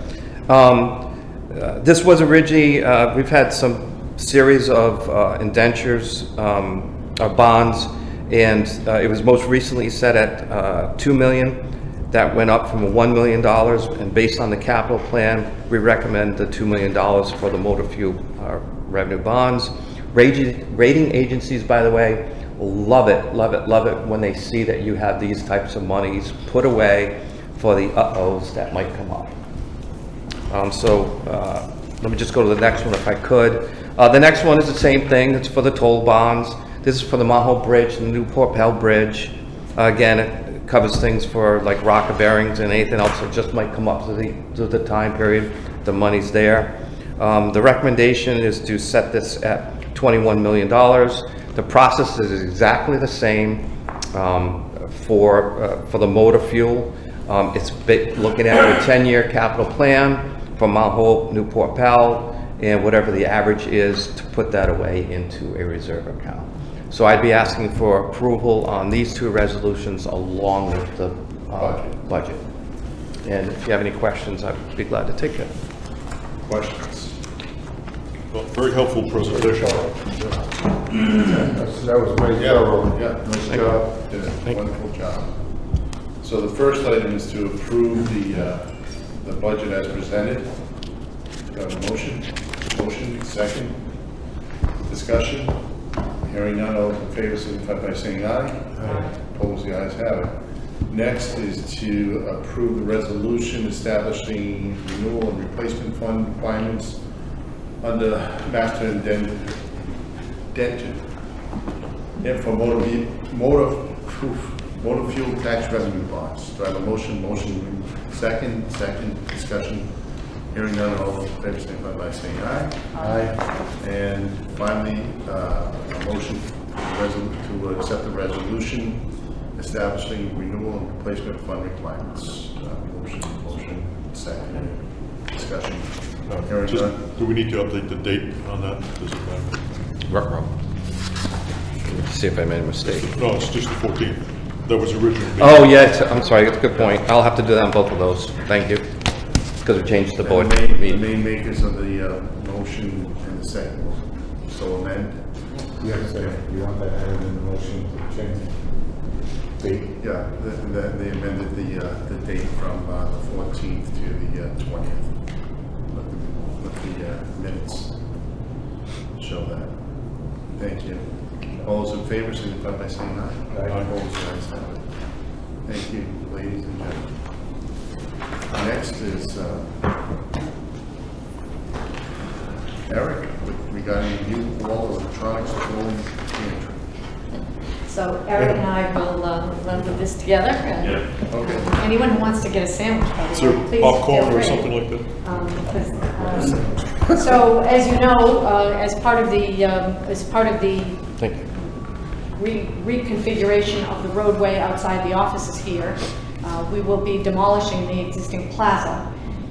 This was originally, we've had some series of indentures, bonds, and it was most recently set at 2 million. That went up from $1 million, and based on the capital plan, we recommend the $2 million for the motor fuel revenue bonds. Rating agencies, by the way, love it when they see that you have these types of monies put away for the uh-ohs that might come up. Let me just go to the next one if I could. The next one is the same thing. It's for the toll bonds. This is for the Mount Hope Bridge, the Newport Pell Bridge. Again, it covers things for like rocker bearings and anything else that just might come up to the time period. The money's there. The recommendation is to set this at $21 million. The process is exactly the same for the motor fuel. It's looking at a 10-year capital plan for Mount Hope, Newport Pell, and whatever the average is to put that away into a reserve account. So I'd be asking for approval on these two resolutions along with the budget. And if you have any questions, I'd be glad to take them. Questions? Well, very helpful presentation. That was very thorough. Yeah, nice job. Did a wonderful job. So the first item is to approve the budget as presented. Do I have a motion? Motion, second. Discussion? Hearing none, all in favor, signify by saying aye. Aye. Opposed, the ayes have it. Next is to approve the resolution establishing renewal and replacement fund requirements under master indented and for motor fuel tax revenue bonds. Do I have a motion? Motion, second. Discussion. Hearing none, all in favor, signify by saying aye. Aye. And finally, a motion to accept the resolution establishing renewal and replacement fund requirements. Motion, second. Discussion. Hearing none. Do we need to update the date on that? Does it matter? See if I made a mistake. No, it's just the 14th. That was originally. Oh, yeah, I'm sorry, that's a good point. I'll have to do that on both of those. Thank you. Because we changed the board The meeting. main makers of the motion and the second. So amend? Yes, you want that added in the motion to change the date? Yeah, they amended the date from the 14th to the 20th. Let the minutes show that. Thank you. All those in favor, signify by saying aye. Aye. Opposed, the ayes have it. Thank you, ladies and gentlemen. Next is Eric regarding new wall electronics tolling pantry. So Eric and I will run with this together. And Okay. anyone who wants to get a sandwich, by Is the way, there please popcorn feel or free. something like that? So as you know, as part of the Thank you. reconfiguration of the roadway outside the offices here, we will be demolishing the existing plaza,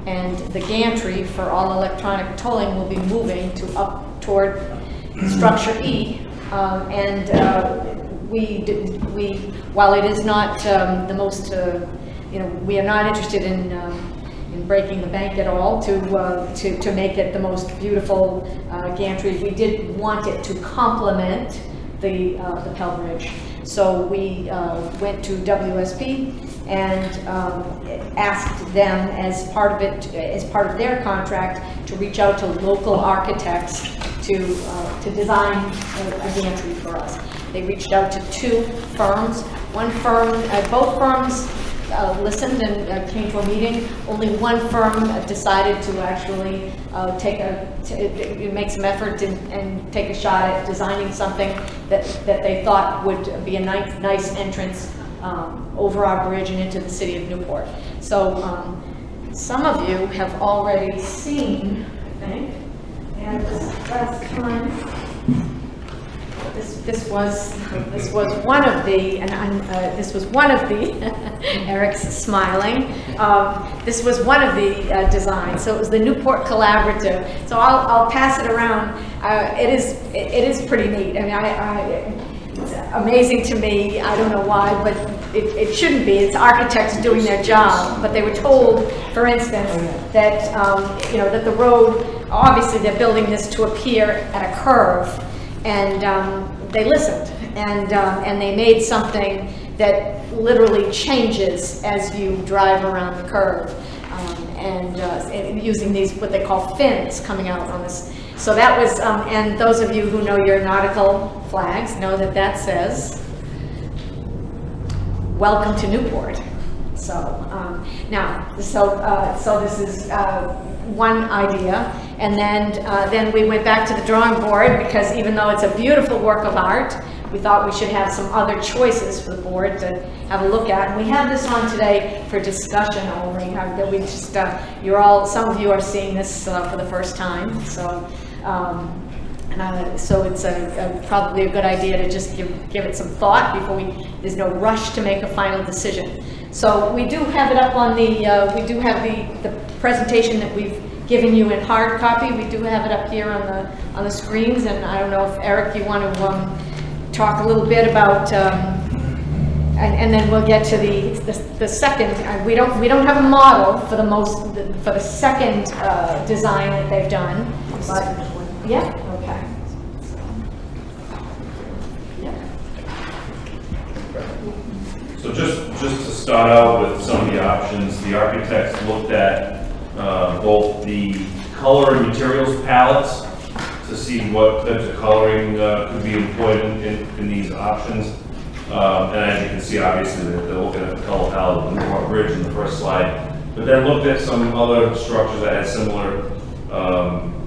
and the gantry for all electronic tolling will be moving to up toward structure E. While it is not the most, we are not interested in breaking the bank at all to make it the most beautiful gantry. We did want it to complement the Pell Bridge. So we went to WSP and asked them as part of their contract to reach out to local architects to design a gantry for us. They reached out to two firms. Both firms listened and came to a meeting. Only one firm decided to actually make some effort and take a shot at designing something that they thought would be a nice entrance over our bridge and into the city of Newport. So some of you have already seen, I think, and this last time, this this was one of the, this was one of the, Eric's smiling, this was one of the designs, so it was the Newport Collaborative. So I'll pass it around. It is pretty neat. I mean, it's amazing to me, I don't know why, but it shouldn't be. It's architects doing their job, but they were told, for instance, that, you know, that the road, obviously they're building this to appear at a curve, and they listened, and they made something that literally changes as you drive around the curve, and using these, what they call fins coming out on this. So that was, and those of you who know your nautical flags know that that says, "Welcome to Newport." So so this is one idea, and then we went back to the drawing board, because even though it's a beautiful work of art, we thought we should have some other choices for the board to have a look at. And we have this on today for discussion only. That we just some of you are seeing this for the first time, so. So it's probably a good idea to just give it some thought before there's no rush to make a final decision. So we do have it up on the, we do have the presentation that we've given you in hard copy. We do have it up here on the screens, and I don't know if Eric, you want to talk a little bit about, and then we'll get to the second. We don't have a model for the second design that they've done, but yeah, okay. So just to start out with some of the options, the architects looked at both the color and materials palettes to see what types of coloring could be employed in these options. And as you can see, obviously, they're looking at the color palette of the Newport Bridge in the first slide, but then looked at some other structures that had similar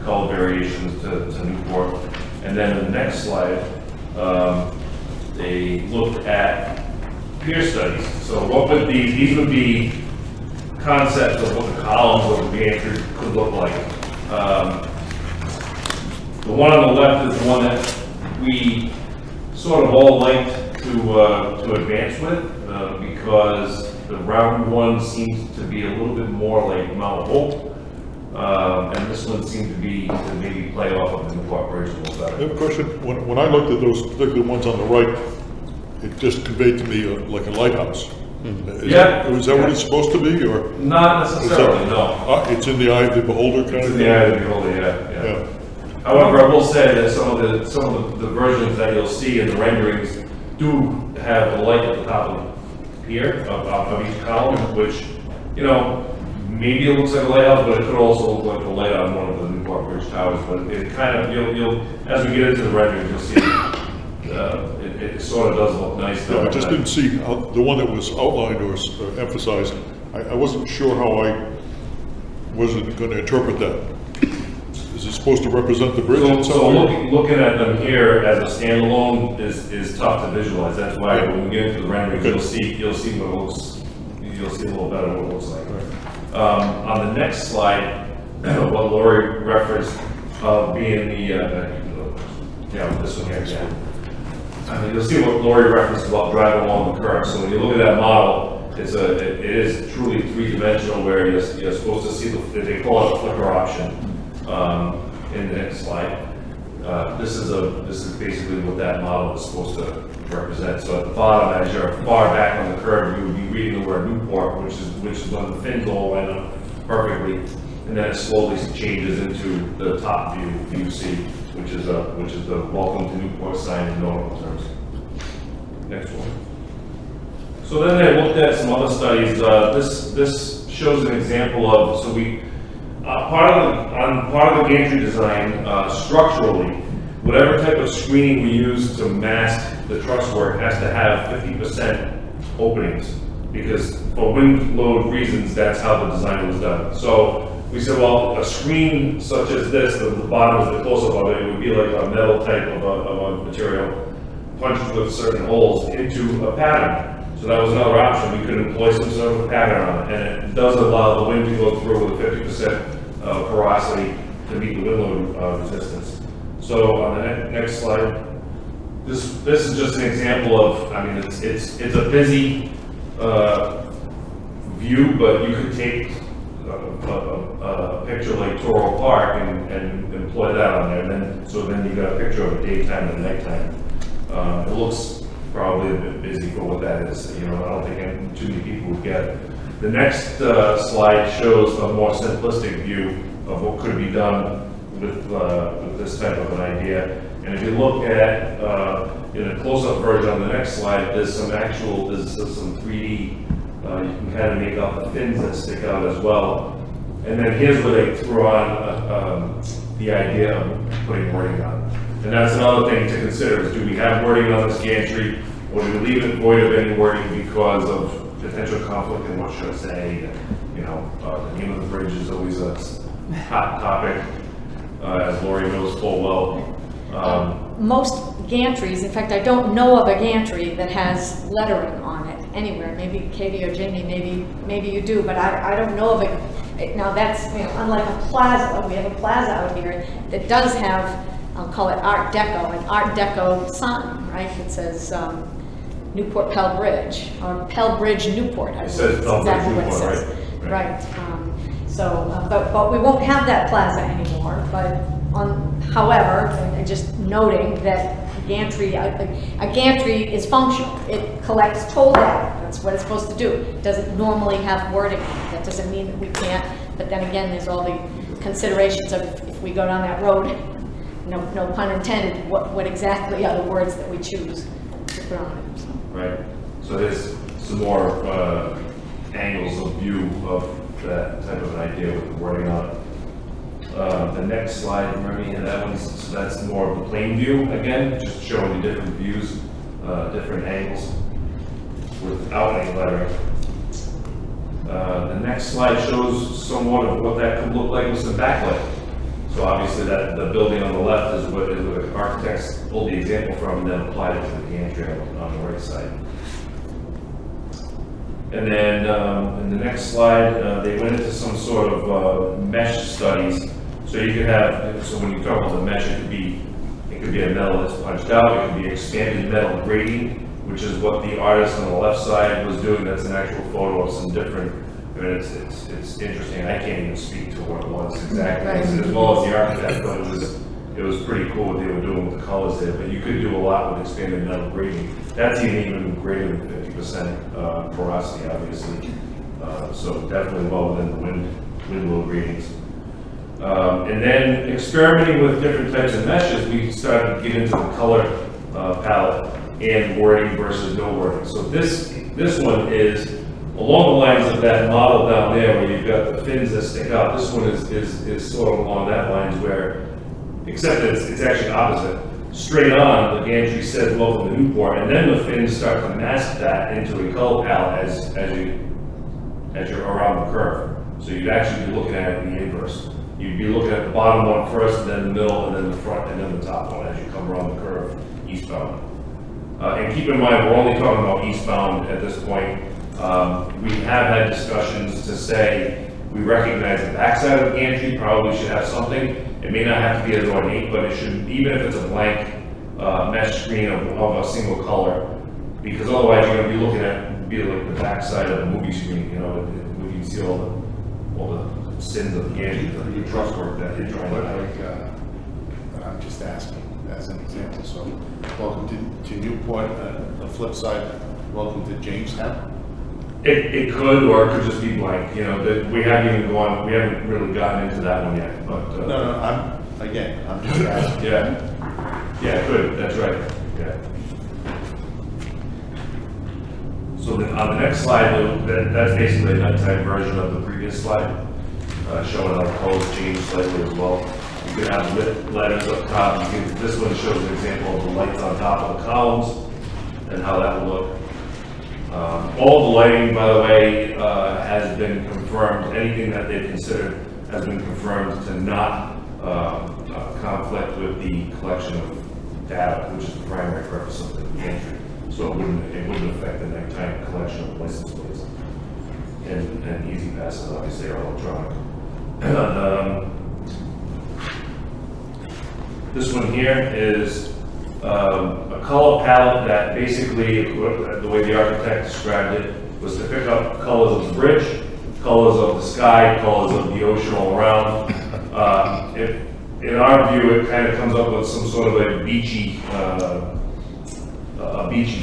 color variations to Newport. And then in the next slide, they looked at peer studies. So what would these would be concepts of what the columns of the gantry could look like. The one on the left is the one that we sort of all liked to advance with, because the round one seems to be a little bit more like Mount Hope, and this one seemed to maybe play off of the Newport Bridge a little I better. have a question. When I looked at those particular ones on the right, it just conveyed to me like a lighthouse. Is that what it's supposed to be, or? Not necessarily, no. It's in the eye of the beholder kind It's of in thing? the eye of the beholder, yeah. Yeah. However, I will say that some of the versions that you'll see in the renderings do have a light at the top of here, of each column, which, you know, maybe it looks like a lighthouse, but it could also look like a light on one of the Newport Bridge towers. But it kind of, you'll as we get into the renderings, you'll see it sort of does look nice. Yeah, I just didn't see the one that was outlined or emphasized. I wasn't sure how I wasn't going to interpret that. Is it supposed to represent the bridge in some So way? looking at them here as a standalone is tough to visualize. That's why when we get into the renderings, Okay. you'll see what it looks, you'll see a little better what it looks like. On the next slide, what Lori referenced being this one here. Yeah. You'll see what Lori referenced about driving along the curve. So when you look at that model, it is truly three-dimensional, where you're supposed to see they call it a flicker option in the next slide. This is basically what that model is supposed to represent. So at the bottom, as you're far back on the curve, you would be reading the word Newport, which is when the fins all line up perfectly, and then it slowly changes into the top view you see, which is the Welcome to Newport sign in nautical terms. Next one. So then they looked at some other studies. This shows an example of, so we part of the gantry design, structurally, whatever type of screening we use to mask the truss work has to have 50% openings, because for wind load reasons, that's how the design was done. So we said, well, a screen such as this, the bottom is the close-up of it, it would be like a metal type of a material punched with certain holes into a pattern. So that was another option. We could employ some sort of a pattern on it, and it does allow the wind to go through with 50% porosity to meet the wind load resistance. So on the next slide, This is just an example of, I mean, it's a busy view, but you could take a picture like Toro Park and employ that on there, and then you got a picture of it daytime and nighttime. It looks probably a bit busy for what that is. You know, I don't think too many people would get it. The next slide shows a more simplistic view of what could be done with this type of an idea. And if you look at in a close-up version on the next slide, there's some 3D. You can kind of make out the fins that stick out as well. And then here's where they throw on the idea of putting wording on. And that's another thing to consider is, do we have wording on this gantry, or do we leave it void of any wording because of potential conflict in what should I say? You know, the name of the bridge is always a hot topic, as Lori knows full well. Most gantries, in fact, I don't know of a gantry that has lettering on it anywhere. Maybe Katie or Jamie, maybe you do, but I don't know of it. Now that's, you know, unlike a plaza, we have a plaza out here that does have, I'll call it Art Deco, an Art Deco sign, right? It says Newport Pell Bridge, or Pell Bridge Newport. I It says Pell Bridge exactly what it Newport, says. right. But we won't have that plaza anymore. But however, and just noting that a gantry is functional. It collects toll data. That's what it's supposed to do. It doesn't normally have wording on it. That doesn't mean that we can't. But then again, there's all the considerations of if we go down that road, no pun intended, what exactly are the words that we choose to put on it. So. Right. So there's some more angles of view of that type of an idea with the wording on it. The next slide, Remy, and that's more of the plain view again, just showing you different views, different angles without any lettering. The next slide shows somewhat of what that could look like with some backlight. So obviously that the building on the left is what the architects pulled the example from and then applied it to the gantry on the right side. And then in the next slide, they went into some sort of mesh studies. So you could have, so when you talk about the mesh, it could be a metal that's punched out, it could be expanded metal grating, which is what the artist on the left side was doing. That's an actual photo of some different, I mean, it's interesting. I can't even speak to what it was exactly, as well as the architect, but it was pretty cool what they were doing with the colors there. But you could do a lot with expanded metal grating. That's even greater than 50% porosity, obviously. So definitely well within the wind load ratings. And then experimenting with different types of meshes, we started to get into the color palette and wording versus no wording. So this one is along the lines of that model down there where you've got the fins that stick out. This one is sort of along that lines where, except that it's actually opposite. Straight on, the gantry says welcome to Newport, and then the fins start to mask that into a color palette as you're around the curve. So you'd actually be looking at it in the inverse. You'd be looking at the bottom one first, and then the middle, and then the front, and then the top one as you come around the curve eastbound. And keep in mind, we're only talking about eastbound at this point. We have had discussions to say we recognize the backside of the gantry probably should have something. It may not have to be as ornate, but it should, even if it's a blank mesh screen of a single color, because otherwise you're going to be looking at like the backside of a movie screen. You know, we can see all the sins of the gantry, the truss work that you're trying to hide. I'm just asking as an example. So, welcome to Newport. The flip side, welcome to Jamestown. It could, or it could just be blank. You know, we haven't really gotten into that one yet. But No, I'm just asking. yeah, it could. That's right. Yeah. So then on the next slide, that's basically a nighttime version of the previous slide, showing how the colors change slightly as well. You can have lit letters up top. This one shows an example of the lights on top of the columns and how that will look. All the lighting, by the way, has been confirmed. Anything that they've considered has been confirmed to not conflict with the collection of data, which is the primary purpose of the gantry. So it wouldn't affect the nighttime collection of license plates. And easy passes, obviously, are electronic. This one here is a color palette that basically, the way the architect described it, was to pick up colors of the bridge, colors of the sky, colors of the ocean all around. In our view, it kind of comes up with some sort of a beachy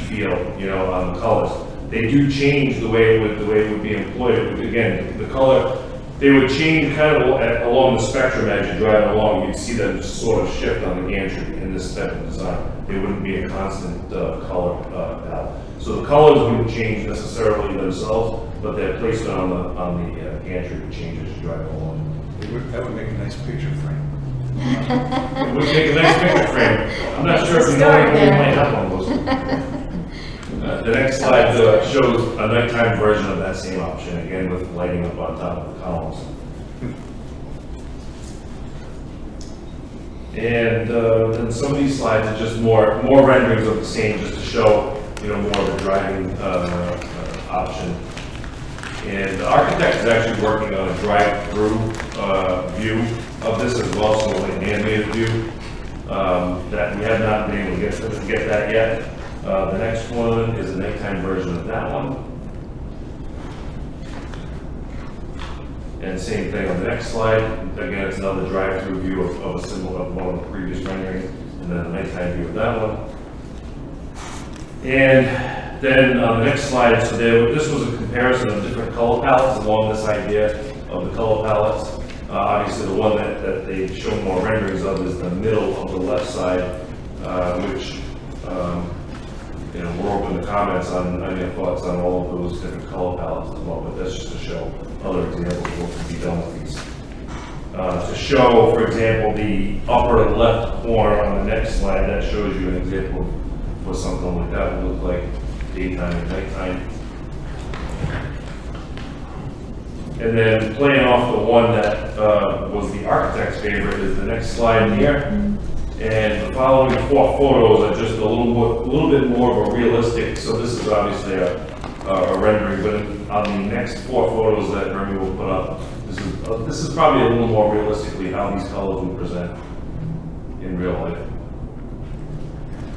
feel, you know, on the colors. They do change the way it would be employed. Again, the color, they would change kind of along the spectrum as you're driving along. You'd see them sort of shift on the gantry in this type of design. They wouldn't be a constant color palette. So the colors wouldn't change necessarily themselves, but they're placed on the gantry to change as you're driving along. That would make a nice picture frame. It would make a nice picture frame. I'm not sure if you know Start anything there. might have one of those. The next slide shows a nighttime version of that same option, again with lighting up on top of the columns. And then some of these slides are just more renderings of the same, just to show, you know, more of the driving option. And the architect is actually working on a drive-through view of this as well, so an animated view that we have not been able to get that yet. The next one is a nighttime version of that one. And same thing on the next slide. Again, it's another drive-through view of a symbol of one of the previous renderings, and then a nighttime view of that one. And then on the next slide, so this was a comparison of different color palettes along this idea of the color palettes. Obviously, the one that they show more renderings of is the middle of the left side, which you know, we're open to comments on your thoughts on all of those different color palettes as well, but that's just to show other examples of what can be done with these. To show, for example, the upper left corner on the next slide, that shows you an example of what something like that would look like daytime and nighttime. And then playing off the one that was the architect's favorite is the next slide here. And the following 4 photos are just a little bit more of a realistic. So this is obviously a rendering, but on the next 4 photos that Ernie will put up, this is probably a little more realistically how these colors would present in real life.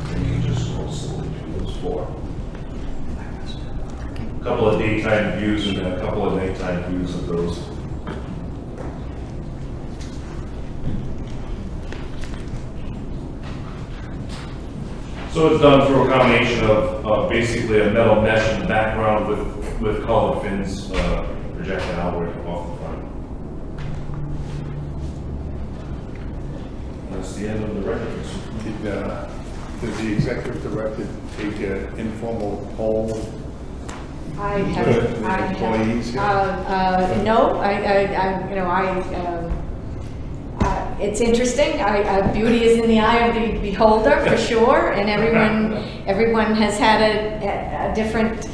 And you can just scroll slowly through those 4. A couple of daytime views and then a couple of nighttime views of those. So it's done through a combination of basically a metal mesh in the background with colored fins projecting outward off the front. That's the end of the renderings. Did the executive director take an informal poll? I have, Employees, no, it's interesting. Beauty is in the eye of the beholder, for sure, and everyone has had a different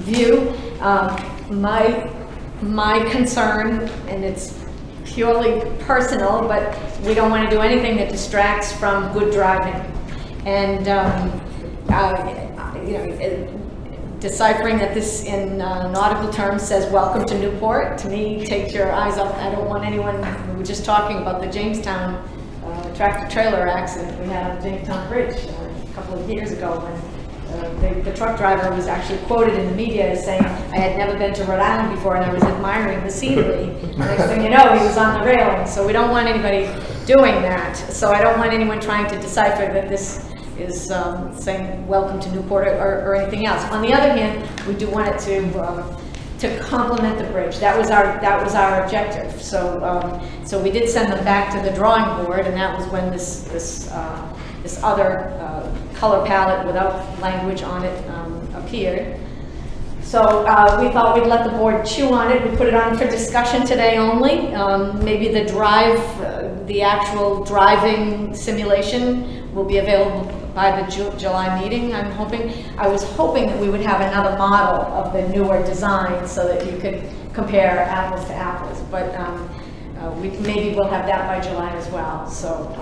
view. My concern, and it's purely personal, but we don't want to do anything that distracts from good driving, and deciphering that this in nautical terms says welcome to Newport, to me takes your eyes off. I don't want anyone, we were just talking about the Jamestown tractor trailer accident we had on the Jamestown Bridge a couple of years ago, when the truck driver was actually quoted in the media as saying, I had never been to Rhode Island before and I was admiring the scenery. Next thing you know, he was on the railing. So we don't want anybody doing that. So I don't want anyone trying to decipher that this is saying welcome to Newport or anything else. On the other hand, we do want it to complement the bridge. That was our objective. So we did send them back to the drawing board, and that was when this other color palette without language on it appeared. So we thought we'd let the board chew on it. We put it on for discussion today only. Maybe the actual driving simulation will be available by the July meeting, I'm hoping. I was hoping that we would have another model of the newer design so that you could compare apples to apples, but maybe we'll have that by July as well. So,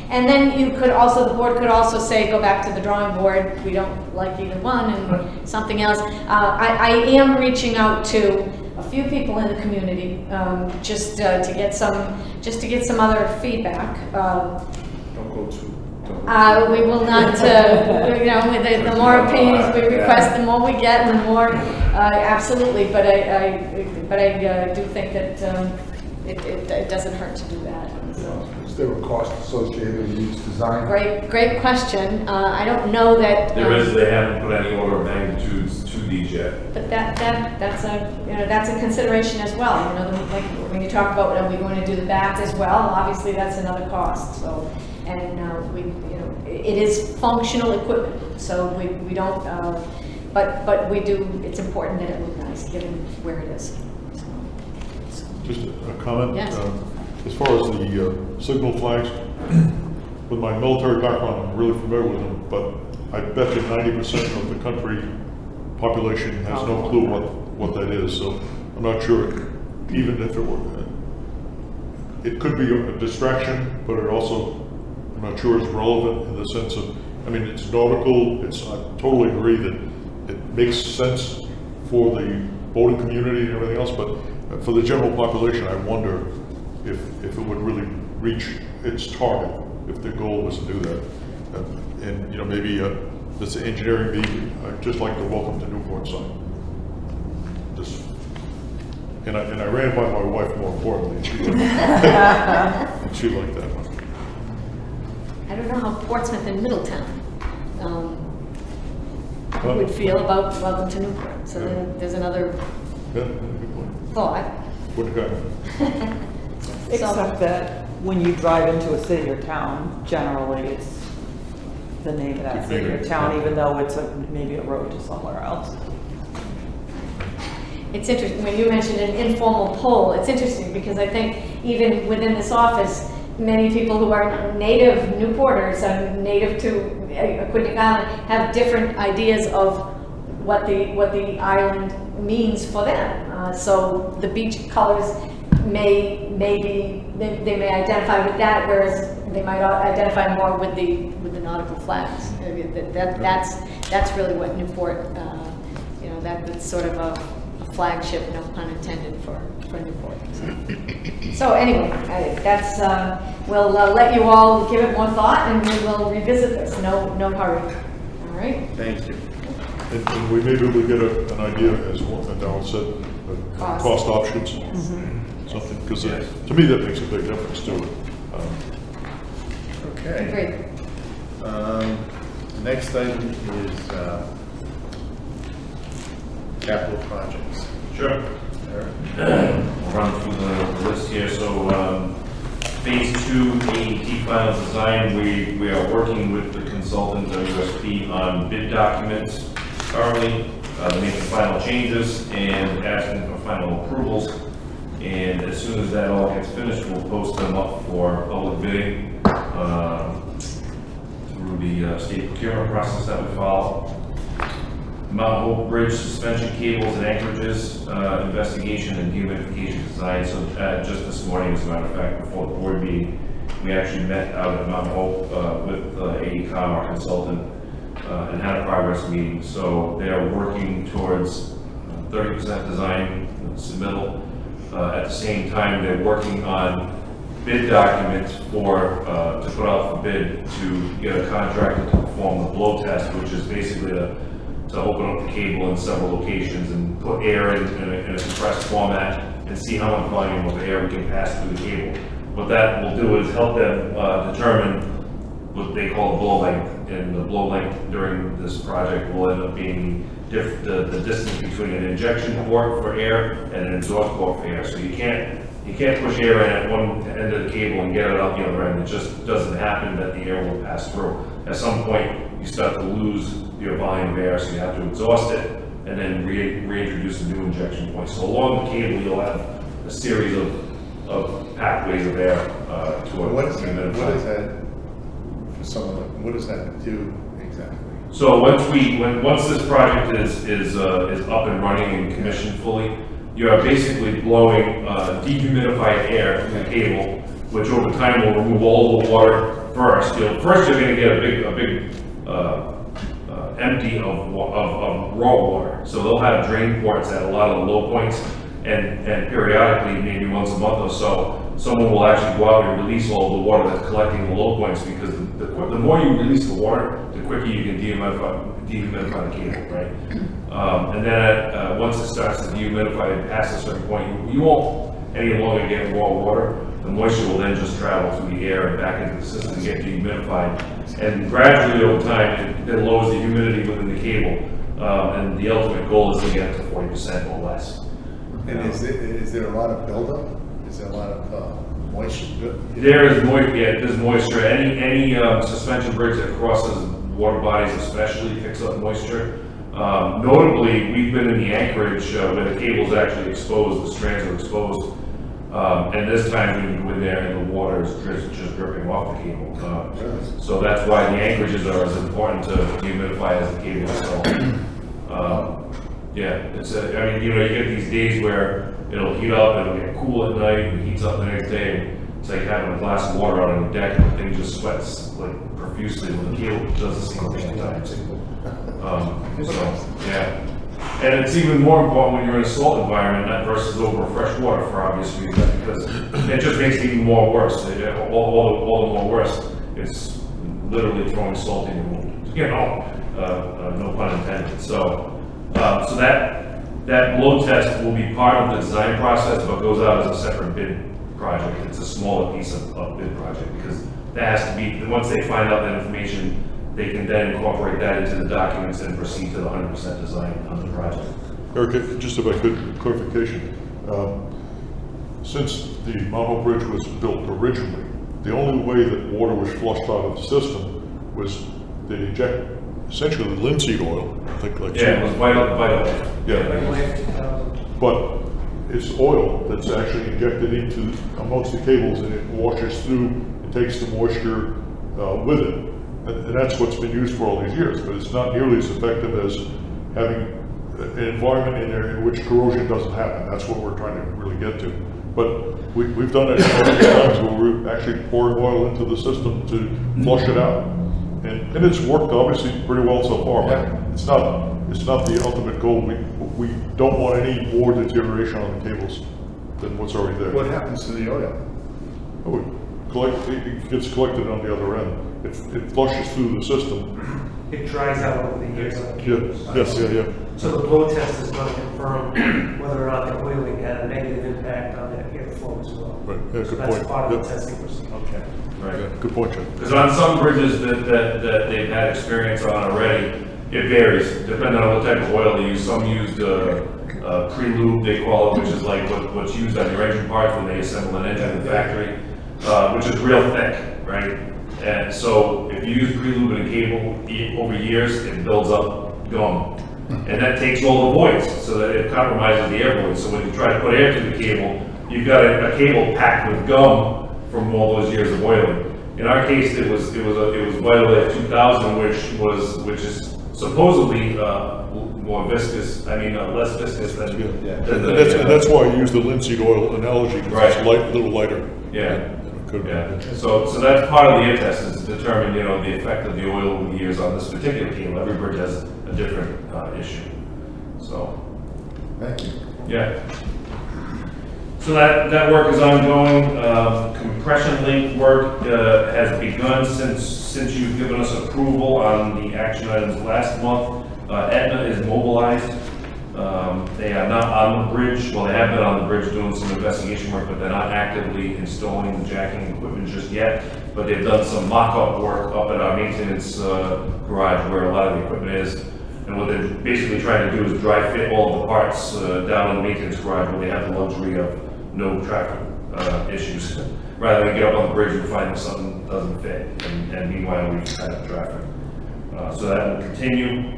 and then the board could also say, go back to the drawing board, we don't like either one, and something else. I am reaching out to a few people in the community just to get some other feedback. We will not, the more opinions we request, the more we get, and the more, absolutely, but I do think that it doesn't hurt to do that. So. Is there a cost associated with each design? Great question. I don't know that. They haven't put any order of magnitudes to these yet. But that's a consideration as well. Like when you talk about, are we going to do the bath as well? Obviously, that's another cost. So, and it is functional equipment. So we don't, but we do. It's important that it look nice, given where it is. So. Just a comment. Yes. As far as the signal flags, with my military background, I'm really familiar with them, but I bet you 90% of the country population has no clue what that is. So I'm not sure, even if it were, it could be a distraction, but it also, I'm not sure is relevant in the sense of, I mean, it's nautical, I totally agree that it makes sense for the boating community and everything else, but for the general population, I wonder if it would really reach its target, if the goal was to do that. And maybe this engineering meeting, I'd just like to welcome to Newport sign. And I ran by my wife more importantly, and she liked that one. I don't know how Portsmouth and Middletown would feel about welcome to Newport. So then there's another Good point. thought. Wouldn't have. Except that when you drive into a city or town, generally it's the name of that city or town, even though it's maybe a road to somewhere else. It's interesting, when you mentioned an informal poll, it's interesting because I think even within this office, many people who are native Newporters and native to Aquidneck Island have different ideas of what the island means for them. So the beach colors they may identify with that, whereas they might identify more with the nautical flags. That's really what Newport, that's sort of a flagship, no pun intended, for Newport. So anyway, we'll let you all give it more thought, and we will revisit this. No hurry. All right. Thank you. And we may be able to get an idea, as Darrell said, cost options. Yes. Something, because to me that makes a big difference too. Okay. Great. Next item is capital projects. Sure. Eric? We'll run through the list here. So phase 2 AET final design, we are working with the consultant WSP on bid documents currently, making final changes and asking for final approvals. And as soon as that all gets finished, we'll post them up for public bidding through the state procurement process that we follow. Mount Hope Bridge suspension cables and anchorages, investigation and dehumidification design. So just this morning, as a matter of fact, before the board meeting, we actually met out at Mount Hope with AECOM, our consultant, and had a progress meeting. So they are working towards 30% design submittal. At the same time, they're working on bid documents to put out for bid to get a contractor to perform the blow test, which is basically to open up the cable in several locations and put air in a compressed format and see how much volume of air we can pass through the cable. What that will do is help them determine what they call blow length, and the blow length during this project will end up being the distance between an injection port for air and an exhaust port for air. So you can't push air in at one end of the cable and get it out the other end. It just doesn't happen that the air will pass through. At some point, you start to lose your volume of air, so you have to exhaust it and then reintroduce a new injection point. So along the cable, you'll have a series of pathways of air What does that do exactly? So once this project is up and running and commissioned fully, you are basically blowing dehumidified air through the cable, which over time will remove all the water first. First you're going to get a big empty of raw water. So they'll have drain ports at a lot of the low points, and periodically, maybe once a month or so, someone will actually go out and release all the water that's collecting the low points, because the more you release the water, the quicker you can dehumidify the cable, right? And then once it starts to dehumidify past a certain point, you won't any longer get raw water. The moisture will then just travel through the air and back into the system and get dehumidified. And gradually over time, it lowers the humidity within the cable. And the ultimate goal is to get to 40% or less. And is there a lot of buildup? Is there a lot of moisture? There's moisture. Any suspension bridge that crosses water bodies especially picks up moisture. Notably, we've been in the anchorage where the cable's actually exposed, the strands are exposed. And this time when you go in there and the water is just dripping off the cable. So that's why the anchorages are as important to dehumidify as the cable itself. Yeah, I mean, you get these days where it'll heat up, it'll get cool at night, and it heats up the next day. It's like having a glass of water on the deck, and the thing just sweats like profusely when the cable does the same thing at times. Yeah. And it's even more important when you're in a salt environment, not versus over fresh water for obvious reasons, because it just makes it even more worse. All the more worse. It's literally throwing salt in your wound. No pun intended. So that load test will be part of the design process, but goes out as a separate bid project. It's a smaller piece of bid project, because that has to be, once they find out that information, they can then incorporate that into the documents and proceed to the 100% design on the project. Eric, just if I could, clarification. Since the Mount Hope Bridge was built originally, the only way that water was flushed out of the system was they inject essentially linseed oil, I think, like. Yeah, it was vital. Yeah. But it's oil that's actually injected into amongst the cables, and it washes through and takes the moisture with it. And that's what's been used for all these years, but it's not nearly as effective as having an environment in there in which corrosion doesn't happen. That's what we're trying to really get to. But we've done it many times where we're actually pouring oil into the system to flush it out. And it's worked obviously pretty well so far. Yeah. It's not the ultimate goal. We don't want any more deterioration on the cables than what's already there. What happens to the oil? It gets collected on the other end. It flushes through the system. It dries out over the years on the cables. Yeah. So the blow test is going to confirm whether or not the oiling had a negative impact on the airflow as well. Right, yeah, So good that's point. part of the Yep. testing procedure. Okay. Right. Yeah, good point, Jeff. Because on some bridges that they've had experience on already, it varies depending on what type of oil they use. Some used pre-lube, they call it, which is like what's used on your engine parts when they assemble an engine in the factory, which is real thick, right? And so if you use pre-lube in a cable over years, it builds up gum. And that takes all the voids, so that it compromises the air voids. So when you try to put air to the cable, you've got a cable packed with gum from all those years of oiling. In our case, it was Vitalite 2000, which is supposedly more viscous. I mean, less viscous than. And that's why I use the linseed oil analogy, because it's a little lighter. Yeah. Yeah. So that's part of the air test, is to determine, the effect of the oil over the years on this particular cable. Every bridge has a different issue. So. Thank you. Yeah. So that work is ongoing. Compression link work has begun since you've given us approval on the action items last month. Aetna is mobilized. They are not on the bridge. Well, they have been on the bridge doing some investigation work, but they're not actively installing the jacking equipment just yet. But they've done some mock-up work up at our maintenance garage where a lot of the equipment is. And what they're basically trying to do is dry fit all of the parts down in the maintenance garage where they have the luxury of no traffic issues, rather than get up on the bridge and find that something doesn't fit. And meanwhile, we've had up traffic. So that will continue.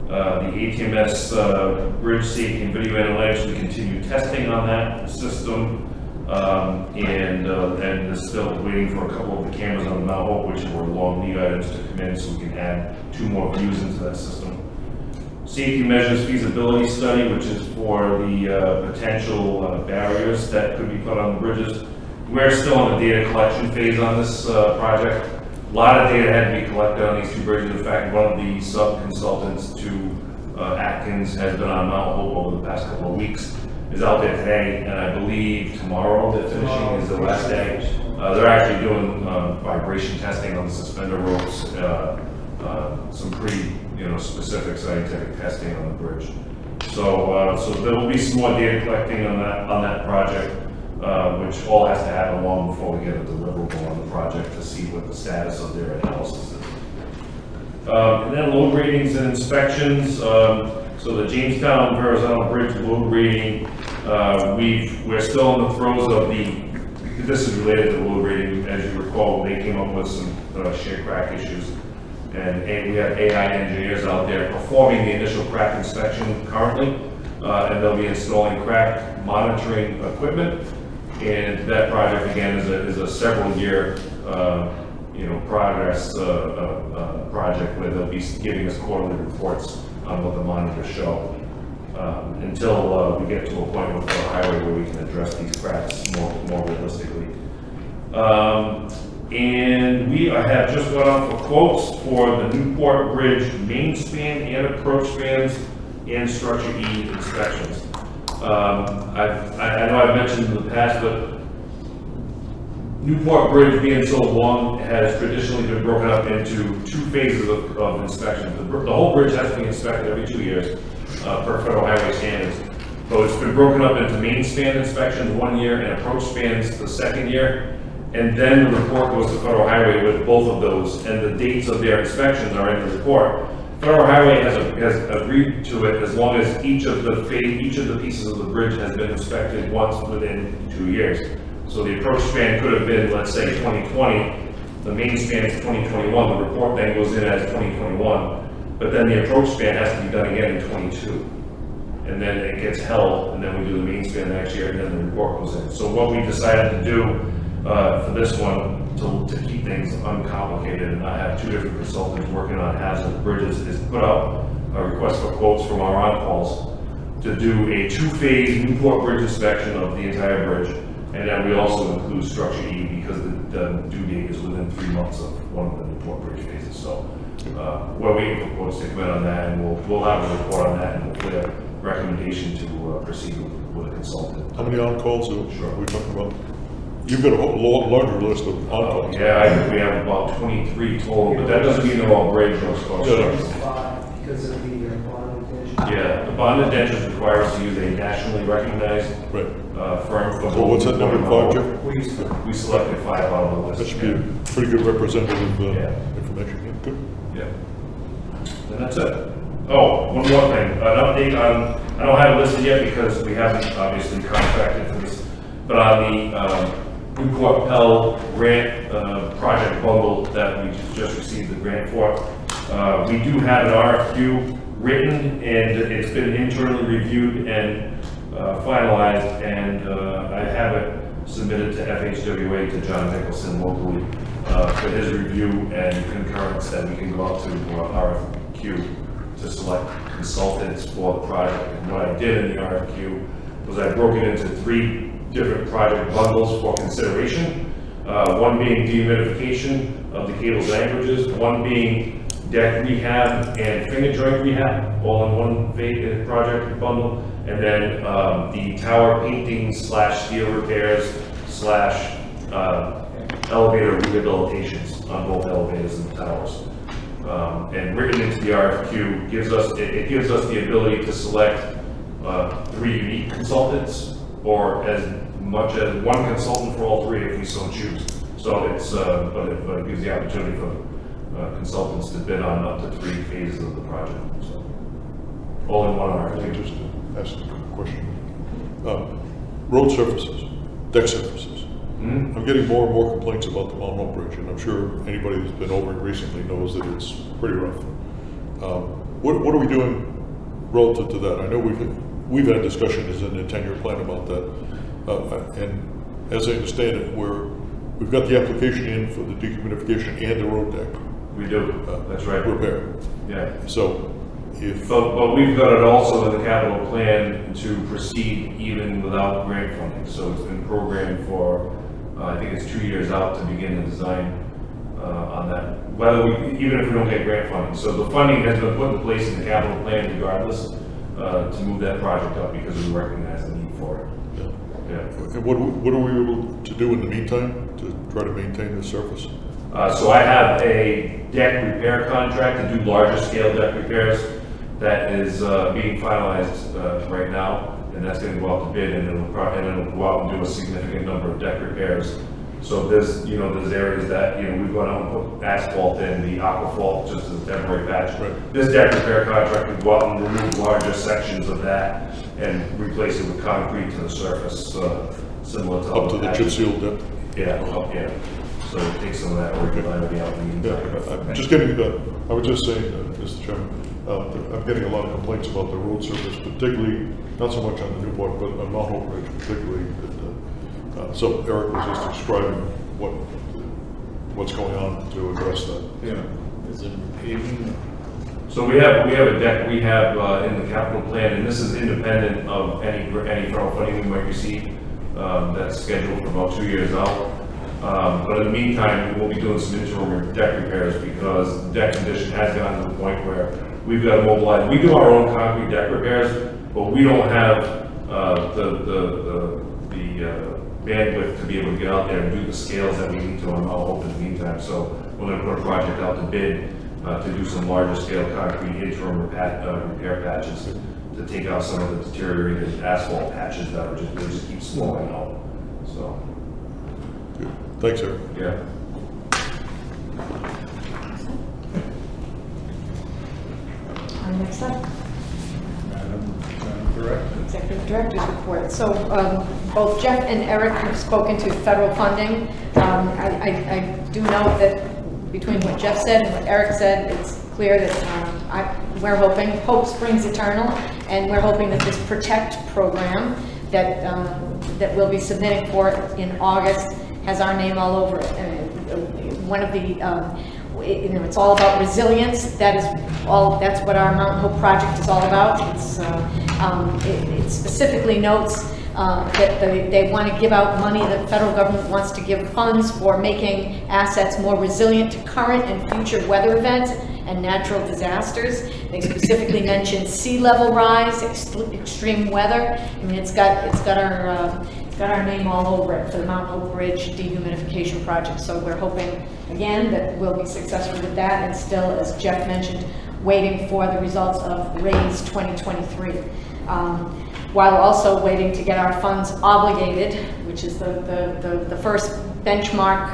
The ATMS bridge safety and video analytics, we continue testing on that system. And they're still waiting for a couple of the cameras on the Mount Hope, which were long lead items to come in, so we can add 2 more views into that system. Safety measures feasibility study, which is for the potential barriers that could be put on the bridges. We're still in the data collection phase on this project. A lot of data had to be collected on these 2 bridges. In fact, one of the sub-consultants to Atkins has been on Mount Hope over the past couple of weeks. is out there today, and I believe tomorrow they're finishing is the last day. They're actually doing vibration testing on the suspender ropes, some pretty, specific scientific testing on the bridge. So there will be some more data collecting on that project, which all has to happen long before we get a deliverable on the project to see what the status of their analysis is. And then load ratings and inspections. So the Jamestown Verrazano Bridge load rating, we're still in the throes of this is related to load rating. As you recall, they came up with some shear crack issues. And we have AI engineers out there performing the initial crack inspection currently, and they'll be installing crack monitoring equipment. And that project again is a several year, progress project where they'll be giving us quarterly reports on what the monitors show until we get to a point with the highway where we can address these cracks more realistically. And we have just got off for quotes for the Newport Bridge main span and approach spans and structure E inspections. I know I've mentioned in the past, but Newport Bridge being so long has traditionally been broken up into 2 phases of inspection. The whole bridge has to be inspected every 2 years per federal highway standards. So it's been broken up into main span inspections 1 year and approach spans the 2nd year. And then the report goes to Federal Highway with both of those, and the dates of their inspections are in the report. Federal Highway has agreed to it as long as each of the pieces of the bridge has been inspected once within 2 years. So the approach span could have been, let's say, 2020. The main span is 2021. The report then goes in as 2021, but then the approach span has to be done again in 22. And then it gets held, and then we do the main span next year, and then the report goes in. So what we decided to do for this one, to keep things uncomplicated and not have 2 different consultants working on hazard bridges, is put out a request for quotes from our on-calls to do a 2-phase Newport Bridge inspection of the entire bridge. And then we also include structure E because the due date is within 3 months of one of the Newport Bridge phases. So we're waiting for quotes to come in on that, and we'll have a report on that and hopefully a recommendation to proceed with a consultant. How many on-calls Sure. are we talking about? You've got a whole larger list of on-calls. Yeah, I think we have about 23 total, but that doesn't mean they're all bridge or structure. Because of the bond addition. Yeah, the bond indentures require us to use a nationally recognized Right. Firm. For So what's that, number 5, Jeff? We selected 5 out of the list. That should be a pretty good representative Yeah. information. Yeah, good. Yeah. And that's it. Oh, one more thing, an update on, I don't have it listed yet because we haven't obviously contracted for this, but on the Newport Pell grant project bundle that we just received the grant for, we do have an RFQ written, and it's been internally reviewed and finalized, and I have it submitted to FHWA, to John Nicholson locally, for his review and concurrence that we can go out to RFQ to select consultants for the project. And what I did in the RFQ was I broke it into 3 different project bundles for consideration. One being dehumidification of the cables and anchorages, one being deck rehab and finger joint rehab, all in one project bundle, and then the tower painting / steel repairs / elevator rehabilitations on both elevators and towers. And written into the RFQ gives us the ability to select 3 unique consultants, or as much as 1 consultant for all 3 if we so choose. So it's but it gives the opportunity for consultants to bid on up to 3 phases of the project. So all in one I RFQ. just asked a question. Road surfaces, deck surfaces. Mhm. I'm getting more and more complaints about the Monroe Bridge, and I'm sure anybody who's been over it recently knows that it's pretty rough. What are we doing relative to that? I know we've had discussions in the 10-year plan about that, and as I understand it, we've got the application in for the dehumidification and the road deck We do, that's right. repair. Yeah. So if But we've got it also in the capital plan to proceed even without grant funding. So it's been programmed for, I think it's 2 years out to begin the design on that, even if we don't get grant funding. So the funding has been put in place in the capital plan regardless. to move that project up because we recognize the need for it. Yeah. And what are we able to do in the meantime to try to maintain the surface? So I have a deck repair contract to do larger scale deck repairs that is being finalized right now, and that's going to go out to bid, and it'll go out and do a significant number of deck repairs. So there's areas that, we've gone out and put asphalt in, the aquafalt just as a temporary patch. Right. This deck repair contract would go out and remove larger sections of that and replace it with concrete to the surface, similar to Up to other the chip patches. seal depth? Yeah. So it takes some of that originality out of the Yeah, I'm just getting I was just saying, Mr. Chairman, I'm getting a lot of complaints about the road surface, particularly, not so much on the Newport, but on Mount Hope Ridge particularly. So Eric was just describing what's going on to address that. Yeah, is it paving? So we have a deck we have in the capital plan, and this is independent of any federal funding we might receive. That's scheduled for about 2 years out. But in the meantime, we'll be doing some interim deck repairs because the deck condition has gotten to the point where we've got to mobilize. We do our own concrete deck repairs, but we don't have the bandwidth to be able to get out there and do the scales that we need to on Mount Hope in the meantime. So we're going to put a project out to bid to do some larger scale concrete interim repair patches to take out some of the deteriorated asphalt patches that are they just keep swelling out. So, Good. Thanks, Eric. yeah. Next up. Madam Director. Executive Director's report. So both Jeff and Eric have spoken to federal funding. I do note that between what Jeff said and what Eric said, it's clear that we're hoping, hope springs eternal, and we're hoping that this PROTECT program that we'll be submitting for in August has our name all over it. One of the it's all about resilience. That's what our Mountain Hope project is all about. It specifically notes that they want to give out money. The federal government wants to give funds for making assets more resilient to current and future weather events and natural disasters. They specifically mention sea level rise, extreme weather. I mean, it's got our name all over it for the Mount Hope Ridge dehumidification project. So we're hoping, again, that we'll be successful with that, and still, as Jeff mentioned, waiting for the results of RAISE 2023. While also waiting to get our funds obligated, which is the first benchmark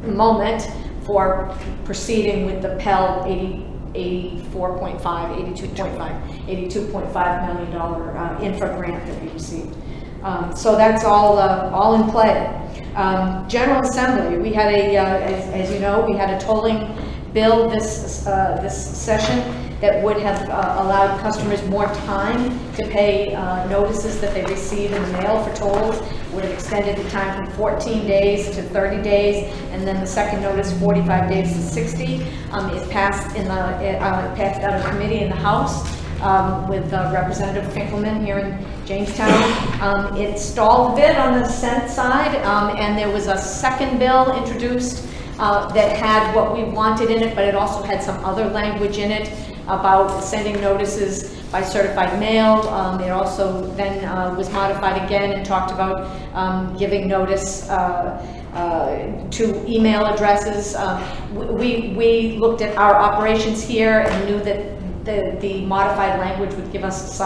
moment for proceeding with the Pell $82.5 million infra grant that we received. So that's all in play. General Assembly, we had as you know, we had a tolling bill this session that would have allowed customers more time to pay notices that they receive in the mail for tolls. Would have extended the time from 14 days to 30 days, and then the second notice 45 days to 60. It passed passed out of committee in the House with Representative Finkelman here in Jamestown. It stalled a bit on the Senate side, and there was a second bill introduced that had what we wanted in it, but it also had some other language in it about sending notices by certified mail. It also then was modified again and talked about giving notice to email addresses. We looked at our operations here and knew that the modified language would give us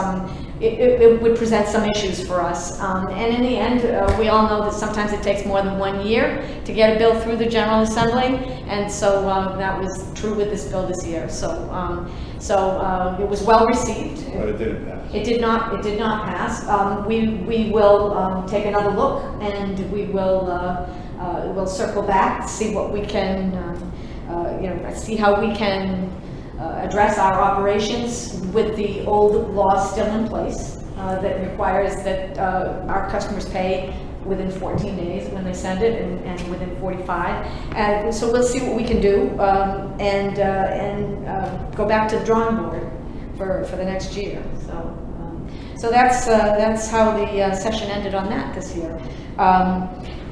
it would present some issues for us. And in the end, we all know that sometimes it takes more than 1 year to get a bill through the General Assembly, and so that was true with this bill this year. So it was well received. But it didn't pass. It did not pass. We will take another look, and we will we'll circle back, see what we can, see how we can address our operations with the old law still in place that requires that our customers pay within 14 days when they send it, and within 45. And so we'll see what we can do, and go back to the drawing board for the next year. So that's how the session ended on that this year.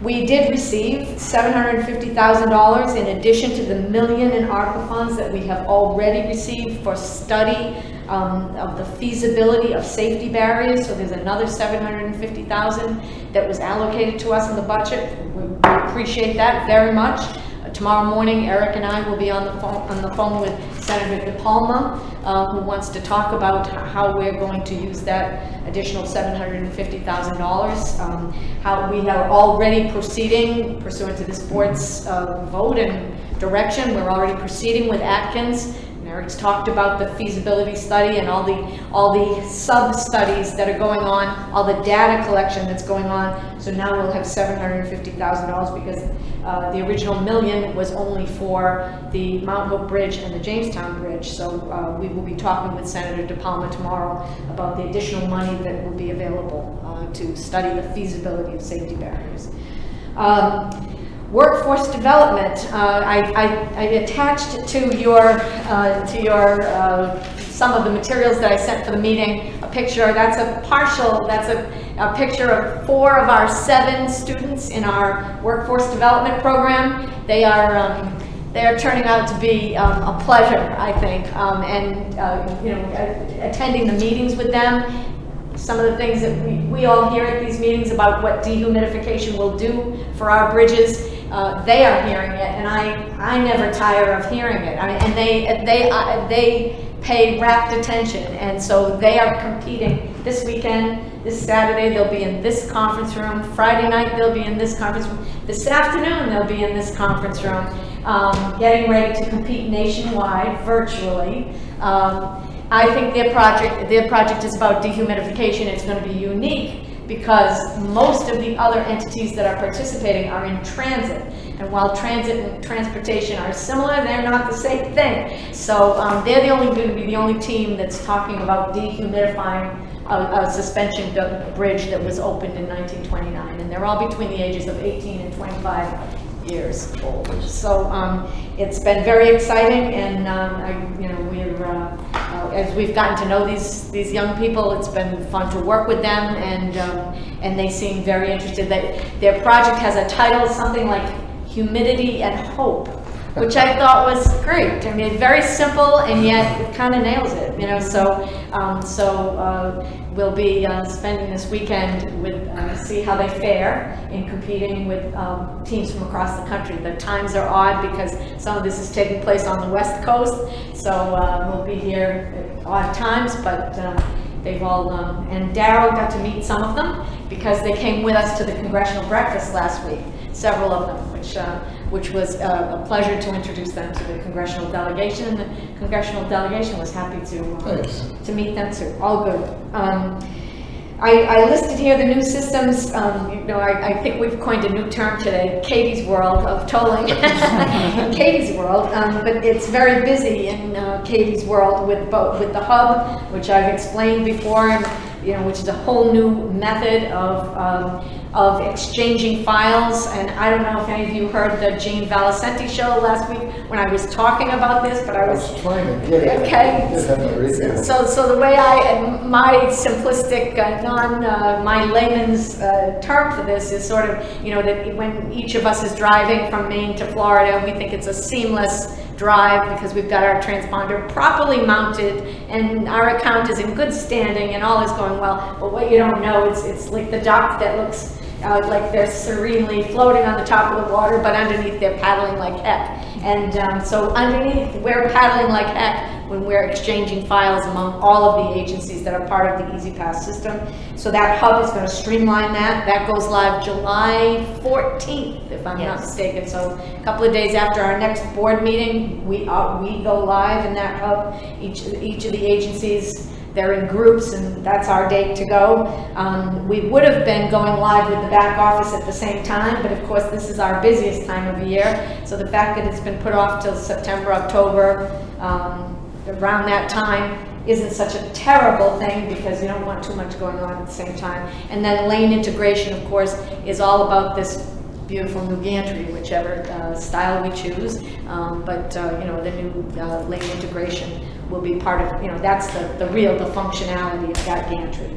We did receive $750,000 in addition to the $1 million in ARPA funds that we have already received for study of the feasibility of safety barriers. So there's another $750,000 that was allocated to us in the budget. We appreciate that very much. Tomorrow morning, Eric and I will be on the phone with Senator DePalma, who wants to talk about how we're going to use that additional $750,000. How we are already proceeding pursuant to this board's vote and direction. We're already proceeding with Atkins. Eric's talked about the feasibility study and all the sub-studies that are going on, all the data collection that's going on. So now we'll have $750,000 because the original $1 million was only for the Mount Hope Bridge and the Jamestown Bridge. So we will be talking with Senator DePalma tomorrow about the additional money that will be available to study the feasibility of safety barriers. Workforce development. I attached to your some of the materials that I sent for the meeting a picture. That's a picture of 4 of our 7 students in our workforce development program. They are turning out to be a pleasure, I think, attending the meetings with them. Some of the things that we all hear at these meetings about what dehumidification will do for our bridges. They are hearing it, and I never tire of hearing it. And they pay rapt attention, and so they are competing this weekend. This Saturday they'll be in this conference room. Friday night they'll be in this conference room. This afternoon they'll be in this conference room, getting ready to compete nationwide virtually. I think their project is about dehumidification. It's going to be unique because most of the other entities that are participating are in transit. And while transit and transportation are similar, they're not the same thing. So they're going to be the only team that's talking about dehumidifying a suspension bridge that was opened in 1929. And they're all between the ages of 18 and 25 years old. So it's been very exciting, and as we've gotten to know these young people, it's been fun to work with them, and they seem very interested. Their project has a title, something like Humidity and Hope, which I thought was great. I mean, very simple, and yet it kind of nails it, So we'll be spending this weekend with see how they fare in competing with teams from across the country. The times are odd because some of this is taking place on the West Coast, so we'll be here at odd times, but they've all, and Darryl got to meet some of them because they came with us to the congressional breakfast last week, several of them, which was a pleasure to introduce them to the congressional delegation, and the congressional delegation was happy to meet them too. All good. I listed here the new systems. I think we've coined a new term today, Katie's world of tolling. Katie's world, but it's very busy in Katie's world with the hub, which I've explained before, which is a whole new method of exchanging files. And I don't know if any of you heard the Gene Valicenti show last week when I was talking about this, but I was trying to get it. Okay. So the way my simplistic, my layman's term for this is sort of, that when each of us is driving from Maine to Florida, we think it's a seamless drive because we've got our transponder properly mounted and our account is in good standing and all is going well. But what you don't know, it's like the dock that looks like they're serenely floating on the top of the water, but underneath they're paddling like heck. And so underneath, we're paddling like heck when we're exchanging files among all of the agencies that are part of the E-ZPass system. So that hub is going to streamline that. That goes live July 14th, if I'm not mistaken. So a couple of days after our next board meeting, we go live in that hub. Each of the agencies, they're in groups, and that's our date to go. We would have been going live with the back office at the same time, but of course this is our busiest time of the year. So the fact that it's been put off till September, October, around that time isn't such a terrible thing because you don't want too much going on at the same time. And then lane integration, of course, is all about this beautiful new gantry, whichever style we choose. The new lane integration will be part of, that's the functionality of that gantry.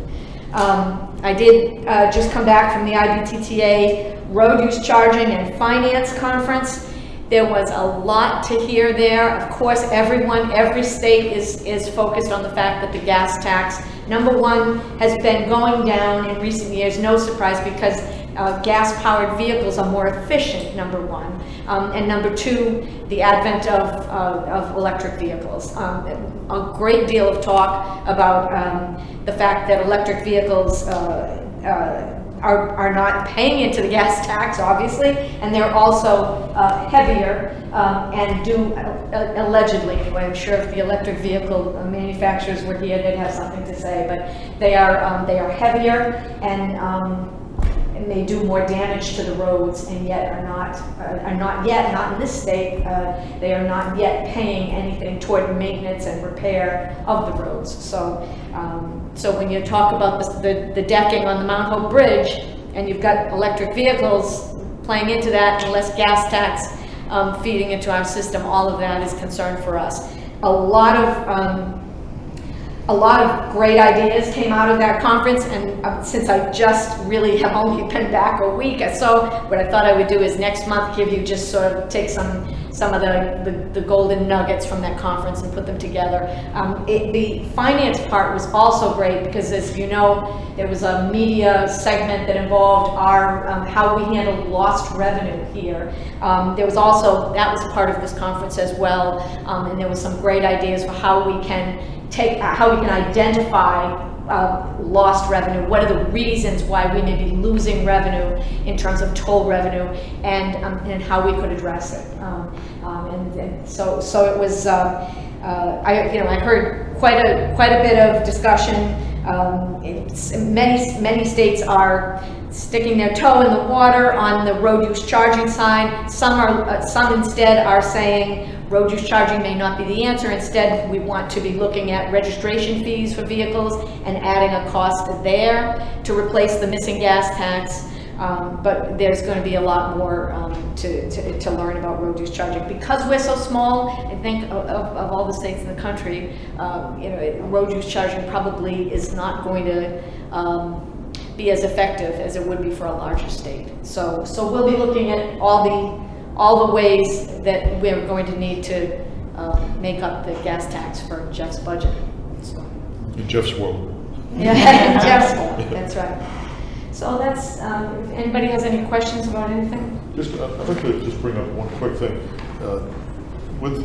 I did just come back from the IBTTA Road Use Charging and Finance Conference, There was a lot to hear there. Of course, every state is focused on the fact that the gas tax, number one, has been going down in recent years, no surprise, because gas-powered vehicles are more efficient, number one. And number two, the advent of electric vehicles. A great deal of talk about the fact that electric vehicles are not paying into the gas tax, obviously, and they're also heavier and do allegedly. I'm sure if the electric vehicle manufacturers were here, they'd have something to say. But they are heavier and they do more damage to the roads, and yet are not in this state. They are not yet paying anything toward maintenance and repair of the roads. So, so when you talk about the decking on the Mount Hope Bridge, and you've got electric vehicles playing into that, and less gas tax feeding into our system, all of that is concern for us. A lot of great ideas came out of that conference, and since I just really have only been back a week or so, what I thought I would do is next month give you just sort of take some of the golden nuggets from that conference and put them together. The finance part was also great because, as you know, there was a media segment that involved our how we handled lost revenue here. There was also, that was part of this conference as well, and there was some great ideas for how we can identify lost revenue. What are the reasons why we may be losing revenue in terms of toll revenue, and how we could address it. And so it was. I heard quite a bit of discussion. Many states are sticking their toe in the water on the road use charging side. Some instead are saying road use charging may not be the answer. Instead, we want to be looking at registration fees for vehicles and adding a cost there to replace the missing gas tax. But there's going to be a lot more to learn about road use charging. Because we're so small, I think of all the states in the country, road use charging probably is not going to be as effective as it would be for a larger state. So we'll be looking at all the ways that we're going to need to make up the gas tax for Jeff's budget. So. In Jeff's world. Yeah, Jeff's world, that's right. So that's, if anybody has any questions about anything? I'd like to just bring up one quick thing. With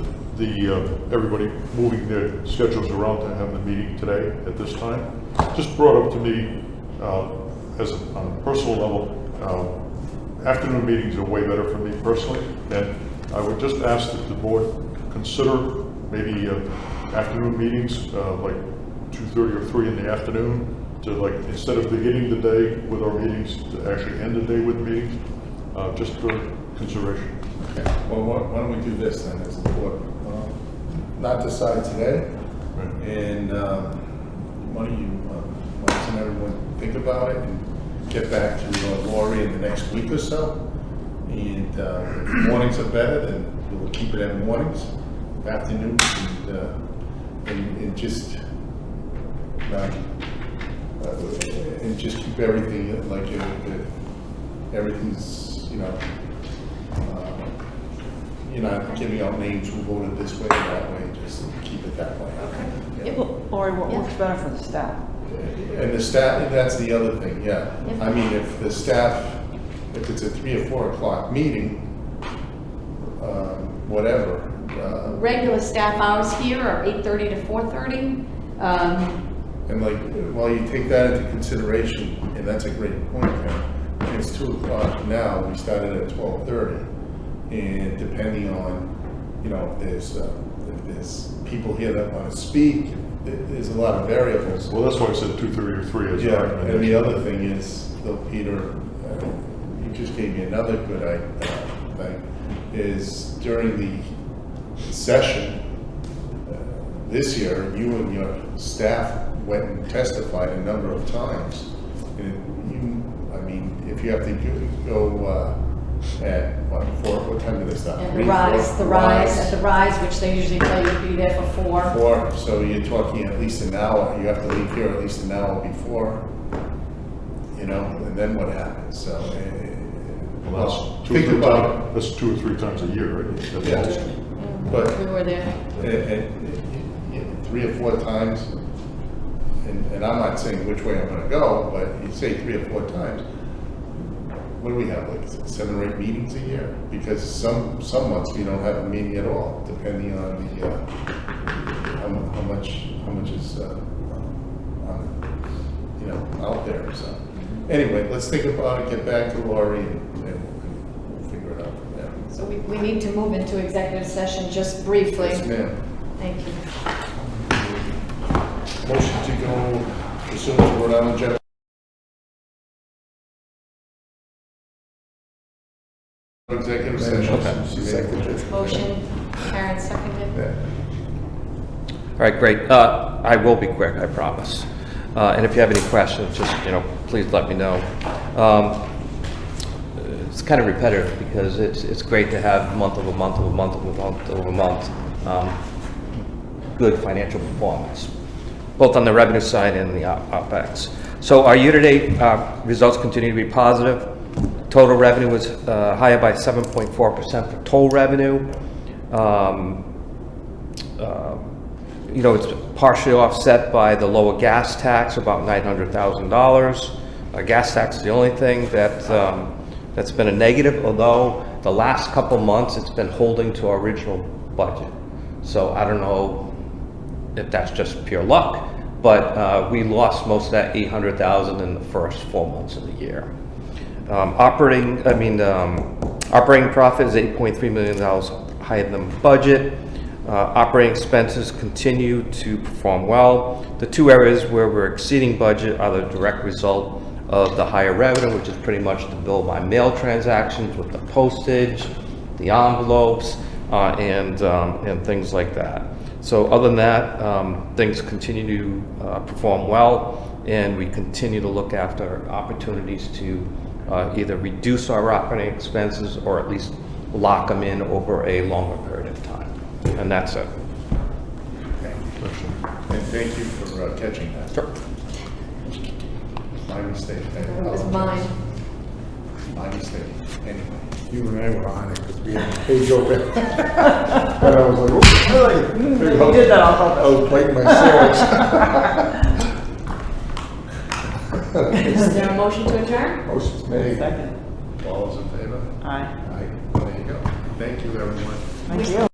everybody moving their schedules around to have the meeting today at this time, just brought up to me on a personal level, afternoon meetings are way better for me personally, and I would just ask that the board consider maybe afternoon meetings, like 2:30 or 3 in the afternoon, to like, instead of beginning the day with our meetings, to actually end the day with meetings, just for consideration. Okay, well, why don't we do this then as a board? Not decide today, Right. and why don't you, let everyone think about it and get back to Lori in the next week or so. And if mornings are better, then we'll keep it at mornings, afternoons, and just and just keep everything like everything's, you're not giving out names who voted this way or that way, just keep it that way. Okay. Yeah. Lori, what works better for the staff? And the staff, that's the other thing, yeah. I mean, if the staff, if it's a 3 or 4 o'clock meeting, whatever. Regular staff hours here are 8:30 to 4:30. And like, while you take that into consideration, and that's a great point, Karen, it's 2 o'clock now, we started at 12:30. And depending on, if there's people here that want to speak, there's a lot of variables. Well, that's why I said 2:30 or 3 as a Yeah, recommendation. and the other thing is, though, Peter, you just gave me another good thing, is during the session this year, you and your staff went and testified a number of times. And if you have to go at what time did they start? And 3, the 4? rise, which they usually tell you to be there for 4. 4, so you're talking at least an hour. You have to leave here at least an hour before, and then what happens? So Well, that's Well, two or think three about times, that's 2 or 3 times a year, right? At Yeah. most. But- We were there. and 3 or 4 times, and I'm not saying which way I'm gonna go, but you say 3 or 4 times, what do we have, like 7 or 8 meetings a year? Because some months we don't have a meeting at all, depending on the, how much is, out there, so. Anyway, let's think about it, get back to Laurie, and we'll figure it out from there. So we need to move into executive session just briefly. Yes, ma'am. Thank you. Motion to go, pursuant to Rhode Island General. Executive session. Second. Motion, Karen seconded. Yeah. All right, great. I will be quick, I promise. And if you have any questions, just, please let me know. It's kind of repetitive because it's great to have month over month over month over month, good financial performance, both on the revenue side and the OpEx. So our year-to-date results continue to be positive. Total revenue was higher by 7.4% for toll revenue. It's partially offset by the lower gas tax, about $900,000. Gas tax is the only thing that's been a negative, although the last couple months it's been holding to our original budget. So I don't know if that's just pure luck, but we lost most of that $800,000 in the first 4 months of the year. Operating profit is $8.3 million higher than budget. Operating expenses continue to perform well. The 2 areas where we're exceeding budget are the direct result of the higher revenue, which is pretty much the bill by mail transactions with the postage, the envelopes, and things like that. So other than that, things continue to perform well, and we continue to look after opportunities to either reduce our operating expenses or at least lock them in over a longer period of time. And that's it. And thank you for catching that. Sure. My mistake. It was mine. My mistake. Anyway. You and I were on it because we had the page open. And I was like, oh, You did that on I purpose. was biting my swords. Is there a motion to adjourn? Motion's made. Second. All those in favor? Aye. Aye. There you go. Thank you, everyone. Thank you.